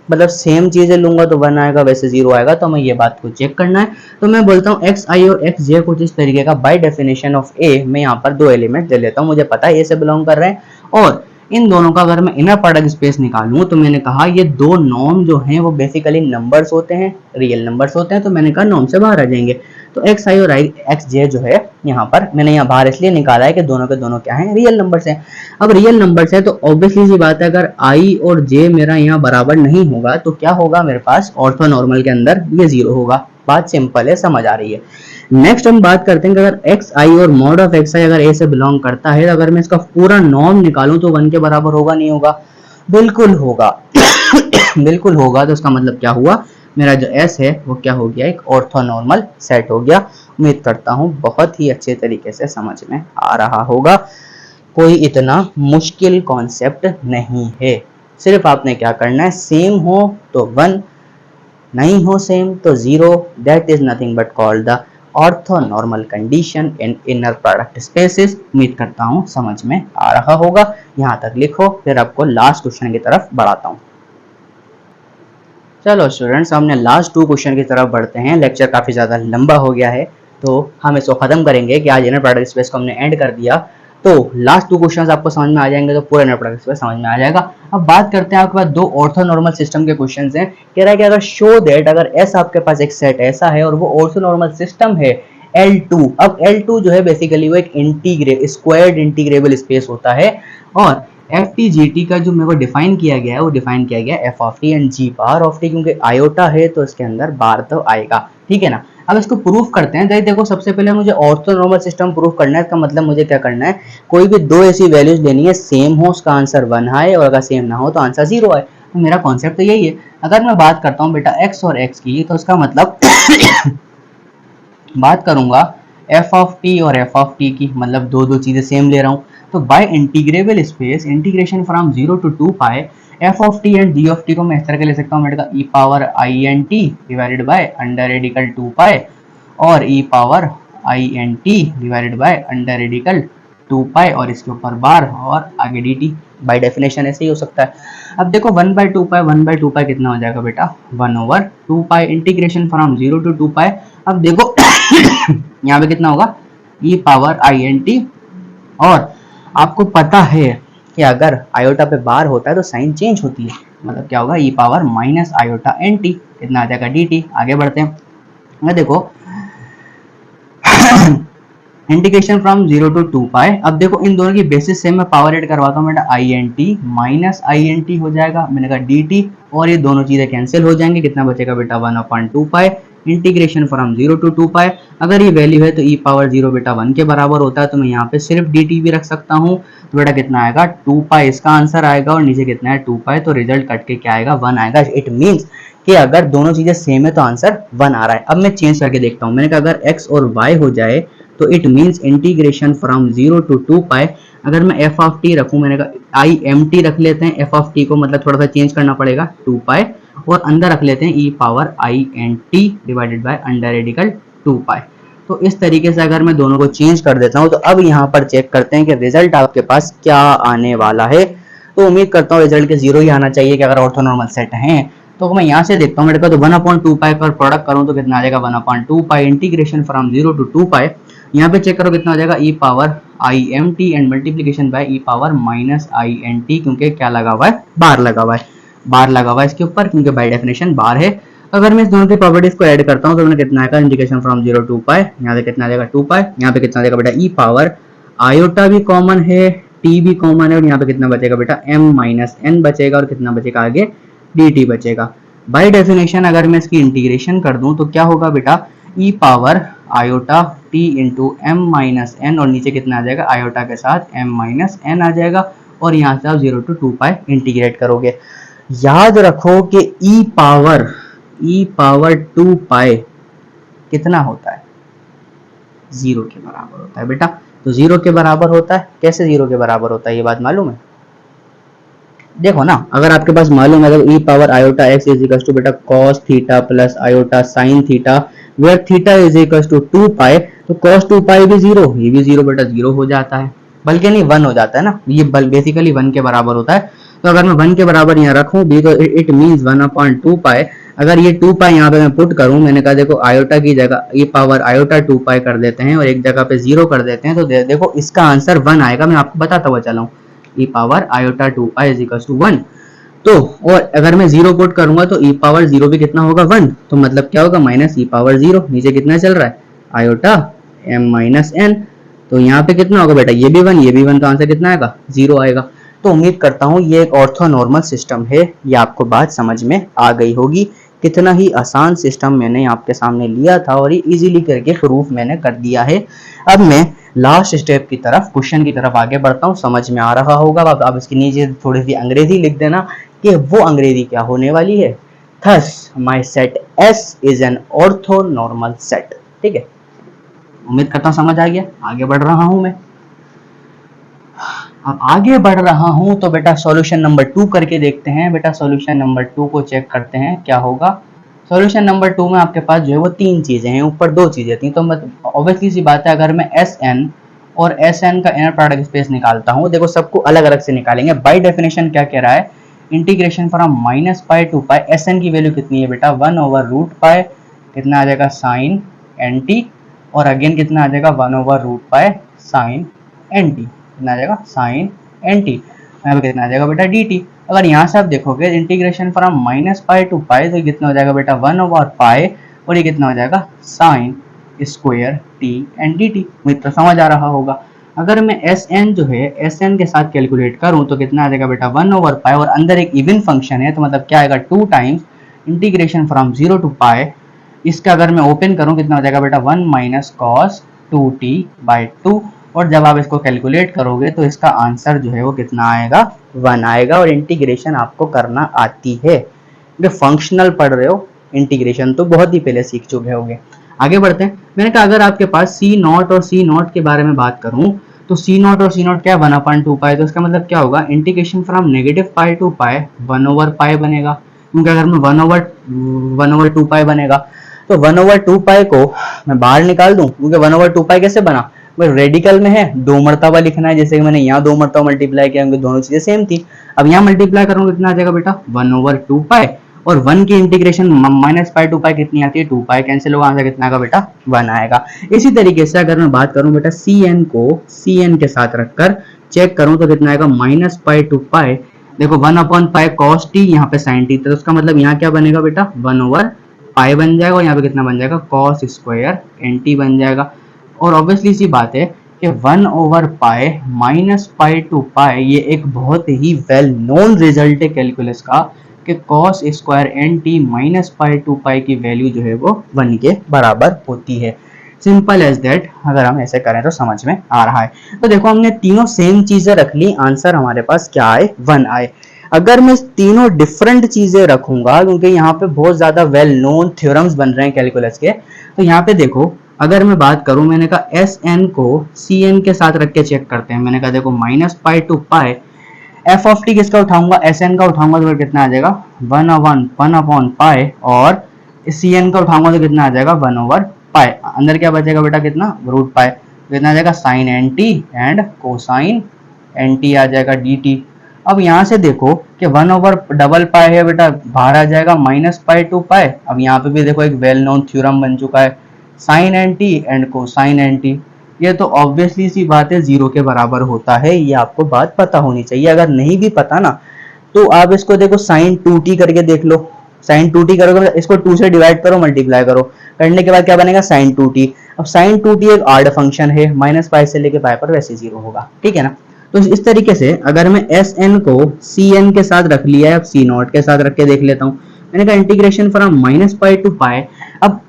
मतलब सेम चीजें लूंगा तो 1 आएगा, वैसे 0 आएगा। तो हमें ये बात को चेक करना है। तो मैं बोलता हूँ एक्स आई और एक्स जे कुछ इस तरीके का। बाय डेफिनेशन ऑफ ए मैं यहाँ पर दो एलिमेंट ले लेता हूँ, मुझे पता है ए से बिलोंग कर रहे हैं, और इन दोनों का अगर मैं इनर प्रोडक्ट स्पेस निकालूं तो मैंने कहा ये दो नॉर्म जो हैं वो बेसिकली नंबर्स होते हैं, रियल नंबर्स होते हैं। तो मैंने कहा नॉर्म से बाहर आ जाएंगे। तो एक्स आई और आई एक्स जे जो है यहाँ पर मैंने यहाँ बाहर इसलिए निकाला है कि दोनों के दोनों क्या हैं? रियल नंबर्स हैं। अब रियल नंबर्स है तो ऑब्वियसली सी बात है, अगर आई और जे मेरा यहाँ बराबर नहीं होगा तो क्या होगा मेरे पास? ऑर्थोनॉर्मल के अंदर ये 0 होगा। बात सिंपल है, समझ आ रही है। नेक्स्ट हम बात करते हैं कि अगर एक्स आई और मॉड ऑफ एक्स आई अगर ए से बिलोंग करता है, तो अगर मैं इसका पूरा नॉर्म निकालूं तो 1 के बराबर होगा नहीं होगा? बिल्कुल होगा। बिल्कुल होगा। तो इसका मतलब क्या हुआ? मेरा जो एस है वो क्या हो गया? एक ऑर्थोनॉर्मल सेट हो गया। उम्मीद करता हूँ बहुत ही अच्छे तरीके से समझ में आ रहा होगा। कोई इतना मुश्किल कॉन्सेप्ट नहीं है। सिर्फ आपने क्या करना है, सेम हो तो 1, नहीं हो सेम तो 0। That is nothing but called the orthonormal condition in inner product spaces. उम्मीद करता हूँ समझ में आ रहा होगा। यहाँ तक लिखो, फिर आपको लास्ट क्वेश्चन की तरफ बढ़ाता हूँ। चलो स्टूडेंट्स, हमने लास्ट 2 क्वेश्चन की तरफ बढ़ते हैं। लेक्चर काफ़ी ज़्यादा लंबा हो गया है तो हम इसको ख़त्म करेंगे कि आज इनर प्रोडक्ट स्पेस को हमने एंड कर दिया। तो लास्ट 2 क्वेश्चंस आपको समझ में आ जाएंगे तो पूरा इनर प्रोडक्ट स्पेस समझ में आ जाएगा। अब बात करते हैं, आपके पास 2 ऑर्थोनॉर्मल सिस्टम के क्वेश्चंस हैं। कह रहा है कि अगर शो दैट अगर एस आपके पास एक सेट ऐसा है और वो ऑर्थोनॉर्मल सिस्टम है L2। अब L2 जो है बेसिकली वो एक स्क्वायर्ड इंटीग्रेबल स्पेस होता है। और एफ टी जी टी का जो मेरे को डिफाइन किया गया है वो डिफाइन किया गया है f of T and g bar of t, क्योंकि आयोटा है तो इसके अंदर बार तो आएगा। ठीक है ना। अब इसको प्रूफ करते हैं। देखो सबसे पहले मुझे ऑर्थोनॉर्मल सिस्टम प्रूफ करना है। इसका मतलब मुझे क्या करना है, कोई भी 2 ऐसी वैल्यूज लेनी है, सेम हो उसका आंसर 1 आए और अगर सेम ना हो तो आंसर 0 आए। तो मेरा कॉन्सेप्ट तो यही है। अगर मैं बात करता हूँ बेटा एक्स और एक्स की, तो उसका मतलब बात करूंगा एफ ऑफ टी और एफ ऑफ टी की, मतलब दो चीजें सेम ले रहा हूँ। तो by integrable space integration from 0 to 2 pi F of T and G of T को मैं इस तरह के ले सकता हूँ बेटा, E power I N T divided by under radical 2 pi और E power I N T divided by under radical 2 pi और इसके ऊपर बार और आगे डी टी। बाई डेफिनेशन ऐसे ही हो सकता है। अब देखो 1/2 पाई 1/2 पाई कितना हो जाएगा बेटा, 1/2 पाई इंटीग्रेशन फ्रॉम 0 to 2 पाई। अब देखो यहाँ पे कितना होगा, E power I N T, और आपको पता है कि अगर आयोटा पे बार होता है तो साइन चेंज होती है, मतलब क्या होगा, E power minus iota N T, कितना आ जाएगा डी टी। आगे बढ़ते हैं। देखो इंटीग्रेशन फ्रॉम 0 to 2 पाई। अब देखो इन दोनों की बेसिस से मैं पावर ऐड करवाता हूँ बेटा, i N T minus I N t हो जाएगा, मैंने कहा डी टी, और ये दोनों चीजें कैंसिल हो जाएंगे, कितना बचेगा बेटा 1/2 पाई। इंटीग्रेशन फ्रॉम 0 to 2 पाई। अगर ये वैल्यू है तो ई पावर 0 बेटा 1 के बराबर होता है, तो मैं यहाँ पे सिर्फ डी टी भी रख सकता हूँ, तो बेटा कितना आएगा 2 पाई इसका आंसर आएगा, और नीचे कितना है 2 पाई, तो रिजल्ट कट के क्या आएगा 1 आएगा। इट मीन्स कि अगर दोनों चीजें सेम है तो आंसर 1 आ रहा है। अब मैं चेंज करके देखता हूँ, मैंने कहा अगर x और y हो जाए तो it means integration from 0 to 2 पाई। अगर मैं एफ ऑफ टी रखूं, मैंने कहा आई एम टी रख लेते हैं, एफ ऑफ टी को मतलब थोड़ा सा चेंज करना पड़ेगा 2 पाई, और अंदर रख लेते हैं E power I N T divided by under radical 2 pi. तो इस तरीके से अगर मैं दोनों को चेंज कर देता हूं, तो अब यहाँ पर चेक करते हैं कि रिजल्ट आपके पास क्या आने वाला है। तो उम्मीद करता हूँ रिजल्ट के 0 ही आना चाहिए कि अगर ऑर्थोनॉर्मल सेट हैं। तो मैं यहाँ से देखता हूँ, मेरे को तो 1/2 पाई पर प्रोडक्ट करूँ तो कितना आ जाएगा 1/2 pi integration from 0 to 2 pi. यहाँ पे चेक करो कितना हो जाएगा E power I M T and multiplication by E power minus I N T, क्योंकि क्या लगा हुआ है, बार लगा हुआ है, बार लगा हुआ है इसके ऊपर, क्योंकि बाय डेफिनेशन बार है। अगर मैं इस दोनों की प्रॉपर्टीज को ऐड करता हूँ तो मैंने कितना आएगा इंटीग्रेशन फ्रॉम 0 to 2 पाई, यहाँ से कितना आ जाएगा 2 पाई, यहाँ पे कितना आ जाएगा बेटा ई पावर आयोटा भी कॉमन है, टी भी कॉमन है, और यहाँ पे कितना बचेगा बेटा m माइनस एन बचेगा, और कितना बचेगा आगे डी टी बचेगा। बाय डेफिनेशन अगर मैं इसकी इंटीग्रेशन कर दूं तो क्या होगा बेटा E power iota T into M minus N, और नीचे कितना आ जाएगा आयोटा के साथ m माइनस एन आ जाएगा, और यहाँ से आप 0 to 2 पाई इंटीग्रेट करोगे। याद रखो कि ई पावर 2 पाई कितना होता है, 0 के बराबर होता है बेटा। तो 0 के बराबर होता है, कैसे 0 के बराबर होता है ये बात मालूम है? देखो ना, अगर आपके पास मालूम है तो E power iota X is equal to बेटा cos theta plus iota sine theta, where theta is equal to 2 pi, तो कॉस 2 पाई भी 0, ये भी 0 बेटा 0 हो जाता है, बल्कि नहीं 1 हो जाता है ना, ये बेसिकली 1 के बराबर होता है। तो अगर मैं 1 के बराबर यहाँ रखूं भी तो इट मीन्स 1/2 पाई। अगर ये 2 पाई यहाँ पे मैं पुट करूं, मैंने कहा देखो आयोटा की जगह ई पावर आयोटा 2 पाई कर देते हैं और एक जगह पे 0 कर देते हैं, तो देखो इसका आंसर 1 आएगा। मैं आपको बताता हुआ चला हूँ, E power iota 2 pi is equal to 1। तो और अगर मैं 0 पुट करूंगा तो ई पावर 0 भी कितना होगा 1, तो मतलब क्या होगा माइनस ई पावर 0, नीचे कितना चल रहा है आयोटा m माइनस एन, तो यहाँ पे कितना होगा बेटा ये भी 1 ये भी 1, तो आंसर कितना आएगा 0 आएगा। तो उम्मीद करता हूँ ये एक ऑर्थोनॉर्मल सिस्टम है, ये आपको बात समझ में आ गई होगी। कितना ही आसान सिस्टम मैंने आपके सामने लिया था और ये इजीली करके प्रूफ मैंने कर दिया है। अब मैं लास्ट स्टेप की तरफ, क्वेश्चन की तरफ आगे बढ़ता हूँ। समझ में आ रहा होगा, अब आप इसके नीचे थोड़ी सी अंग्रेजी लिख देना कि वो अंग्रेजी क्या होने वाली है। Thus my set S is an orthonormal set. ठीक है, उम्मीद करता हूँ समझ आ गया। आगे बढ़ रहा हूँ मैं, अब आगे बढ़ रहा हूं तो बेटा सॉल्यूशन नंबर 2 करके देखते हैं। बेटा सॉल्यूशन नंबर 2 को चेक करते हैं क्या होगा। सॉल्यूशन नंबर 2 में आपके पास जो है वो 3 चीजें हैं, ऊपर 2 चीजें थी, तो ऑब्वियसली सी बात है अगर मैं Sn और Sn का इनर प्रोडक्ट स्पेस निकालता हूं, देखो सबको अलग अलग से निकालेंगे। बाय डेफिनेशन क्या कह रहा है, integration from -pi to pi, Sn की वैल्यू कितनी है बेटा 1/√पाई, कितना आ जाएगा साइन nt, और अगेन कितना आ जाएगा 1/√पाई साइन nt, कितना आ जाएगा साइन nt, यहाँ पे कितना आ जाएगा बेटा dt। अगर यहाँ से आप देखोगे इंटीग्रेशन फ्रॉम -पाई टू पाई, तो कितना हो जाएगा बेटा 1/पाई, और ये कितना हो जाएगा sine square t and dt। मुझे तो समझ आ रहा होगा। अगर मैं Sn जो है Sn के साथ कैलकुलेट करूँ तो कितना आ जाएगा बेटा 1/पाई, और अंदर एक इवन फंक्शन है तो मतलब क्या आएगा 2 टाइम्स इंटीग्रेशन फ्रॉम 0 to पाई। इसका अगर मैं ओपन करूँ कितना हो जाएगा बेटा 1 माइनस कॉस 2t/2, और जब आप इसको कैलकुलेट करोगे तो इसका आंसर जो है वो कितना आएगा 1 आएगा। और इंटीग्रेशन आपको करना आती है, क्योंकि फंक्शनल पढ़ रहे हो, इंटीग्रेशन तो बहुत ही पहले सीख चुके होंगे। आगे बढ़ते हैं। मैंने कहा अगर आपके पास C0 और C0 के बारे में बात करूं तो C0 और C0 क्या 1/2 पाई, तो इसका मतलब क्या होगा इंटीग्रेशन फ्रॉम -पाई टू पाई 1/पाई बनेगा, क्योंकि अगर मैं 1/2 पाई बनेगा तो 1/2 पाई को मैं बाहर निकाल दूं, क्योंकि 1/2 पाई कैसे बना, रेडिकल में है 2 मरतबा लिखना है, जैसे कि मैंने यहाँ 2 मरतबा मल्टीप्लाई किया, क्योंकि दोनों चीजें सेम थी। अब यहाँ मल्टीप्लाई करूंगा कितना आ जाएगा बेटा 1/2 पाई, और 1 की इंटीग्रेशन -पाई टू पाई कितनी आती है 2 पाई, कैंसिल होगा, आंसर कितना आएगा बेटा 1 आएगा। इसी तरीके से अगर मैं बात करूं बेटा Cn को Cn के साथ रखकर चेक करूं तो कितना आएगा -पाई टू पाई, देखो 1/पाई cos t, यहाँ पे sin t, तो उसका मतलब यहाँ क्या बनेगा बेटा 1/पाई बन जाएगा, और यहाँ पे कितना बन जाएगा cos स्क्वायर nt बन जाएगा। और ऑब्वियसली सी बात है कि 1/पाई माइनस पाई टू पाई ये एक बहुत ही वेल नोन रिजल्ट है कैलकुलस का कि cos square N T minus pi to pi की वैल्यू जो है वो 1 के बराबर होती है। सिंपल एज दैट, अगर हम ऐसे करें तो समझ में आ रहा है। तो देखो हमने तीनों सेम चीजें रख ली, आंसर हमारे पास क्या आए, 1 आए। अगर मैं तीनों डिफरेंट चीजें रखूंगा, क्योंकि यहाँ पे बहुत ज्यादा वेल नोन थ्योरम्स बन रहे हैं कैलकुलस के, तो यहाँ पे देखो अगर मैं बात करूं, मैंने कहा एस एन को सी एन के साथ रख के चेक करते हैं। मैंने कहा देखो minus pi to pi F of t किसका उठाऊंगा, एस एन का उठाऊंगा तो कितना आ जाएगा 1 अपॉन पाई, और सी एन का उठाऊंगा तो कितना आ जाएगा 1/पाई। अंदर क्या बचेगा बेटा, कितना रूट पाई, कितना आ जाएगा sine N T and cosine N T आ जाएगा डी टी। अब यहाँ से देखो कि 1/डबल पाई है बेटा, बाहर आ जाएगा माइनस पाई टू पाई। अब यहाँ पे भी देखो एक वेल नोन थ्योरम बन चुका है, sine N T and cosine N t. ये तो ऑब्वियसली सी बात है 0 के बराबर होता है, ये आपको बात पता होनी चाहिए। अगर नहीं भी पता ना तो आप इसको देखो साइन 2t करके देख लो, साइन 2t करोगे, इसको 2 से डिवाइड करो, मल्टीप्लाई करो, करने के बाद क्या बनेगा साइन 2t। अब साइन 2t एक ऑड फंक्शन है, माइनस पाई से लेके पाई पर वैसे 0 होगा, ठीक है ना। तो इस तरीके से अगर मैं एस एन को सी एन के साथ रख लिया है, अब सी नॉट के साथ रख के देख लेता हूँ। मैंने कहा integration from minus pi to pi, अब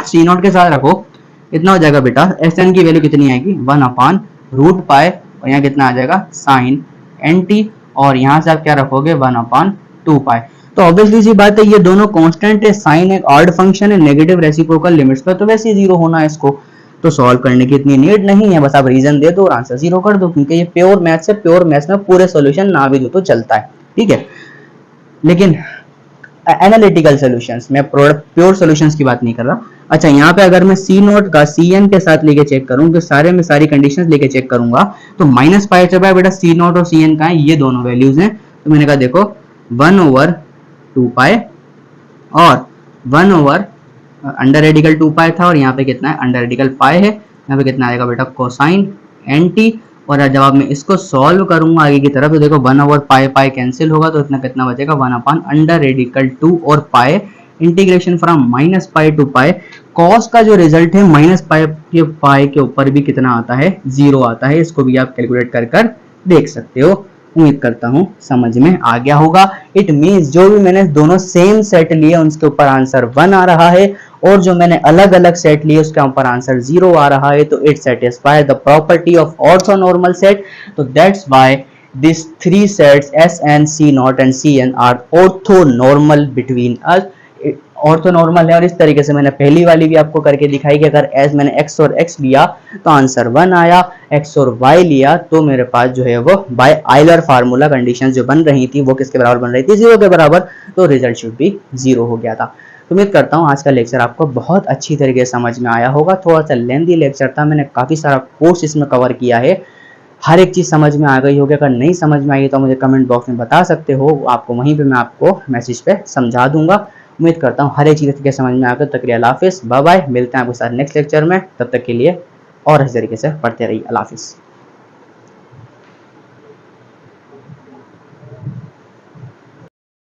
सी नॉट के साथ रखो, इतना हो जाएगा बेटा, एस एन की वैल्यू कितनी आएगी 1/√पाई, और यहाँ कितना आ जाएगा साइन एन टी, और यहाँ से आप क्या रखोगे 1/2पाई। तो ऑब्वियसली सी बात है ये दोनों कांस्टेंट है, साइन एक ऑड फंक्शन है, नेगेटिव रेसिप्रोकल लिमिट्स पर तो वैसे ही 0 होना है, इसको तो सॉल्व करने की इतनी नीड नहीं है, बस आप रीजन दे दो और आंसर 0 कर दो, क्योंकि ये प्योर मैथ्स है, प्योर मैथ्स में पूरे सॉल्यूशन ना भी दो तो चलता है, ठीक है। लेकिन एनालिटिकल सॉल्यूशंस, मैं प्योर सॉल्यूशंस की बात नहीं कर रहा। अच्छा, यहाँ पे अगर मैं सी नोट का सी एन के साथ लेके चेक करूँ, तो सारे में सारी कंडीशंस लेके चेक करूंगा, तो माइनस पाई से पाई बेटा सी नोट और सी एन का है, ये दोनों वैल्यूज हैं। तो मैंने कहा देखो 1/2पाई और 1 अंडर रेडिकल 2 पाई था, और यहाँ पे कितना है अंडर रेडिकल पाई है, यहाँ पे कितना आएगा बेटा कोसाइन एन टी। और जब आप मैं इसको सॉल्व करूंगा आगे की तरफ, तो देखो 1/पाई पाई कैंसिल होगा, तो इतना कितना बचेगा 1/√2 और pi, integration from minus pi to pi. Cos का जो रिजल्ट है माइनस पाई के ऊपर भी कितना आता है 0 आता है, इसको भी आप कैलकुलेट कर देख सकते हो। उम्मीद करता हूँ समझ में आ गया होगा। इट मीन्स जो भी मैंने दोनों सेम सेट लिए उसके ऊपर आंसर 1 आ रहा है, और जो मैंने अलग अलग सेट लिए उसके ऊपर आंसर 0 आ रहा है, तो it satisfy the property of orthonormal set. तो that's why these three sets SN, C naught and CN are orthonormal between us। Orthonormal है, और इस तरीके से मैंने पहली वाली भी आपको करके दिखाई कि अगर एस मैंने x और x लिया तो आंसर 1 आया, x और y लिया तो मेरे पास जो है वो बाय आइलर फार्मूला कंडीशंस जो बन रही थी वो किसके बराबर बन रही थी 0 के बराबर, तो रिजल्ट शुड भी 0 हो गया था। तो उम्मीद करता हूँ आज का लेक्चर आपको बहुत अच्छी तरीके से समझ में आया होगा। थोड़ा सा लेंथी लेक्चर था, मैंने काफ़ी सारा कोर्स इसमें कवर किया है, हर एक चीज़ समझ में आ गई होगी। अगर नहीं समझ में आई तो मुझे कमेंट बॉक्स में बता सकते हो, आपको वहीं पे मैं आपको मैसेज पे समझा दूंगा। उम्मीद करता हूँ हर एक चीज़ के समझ में आ गई। तब तक के लिए अल्लाह हाफिज़, बाय बाय, मिलते हैं आपके साथ नेक्स्ट लेक्चर में, तब तक के लिए और इस तरीके से पढ़ते रहिए, अल्लाह हाफिज़।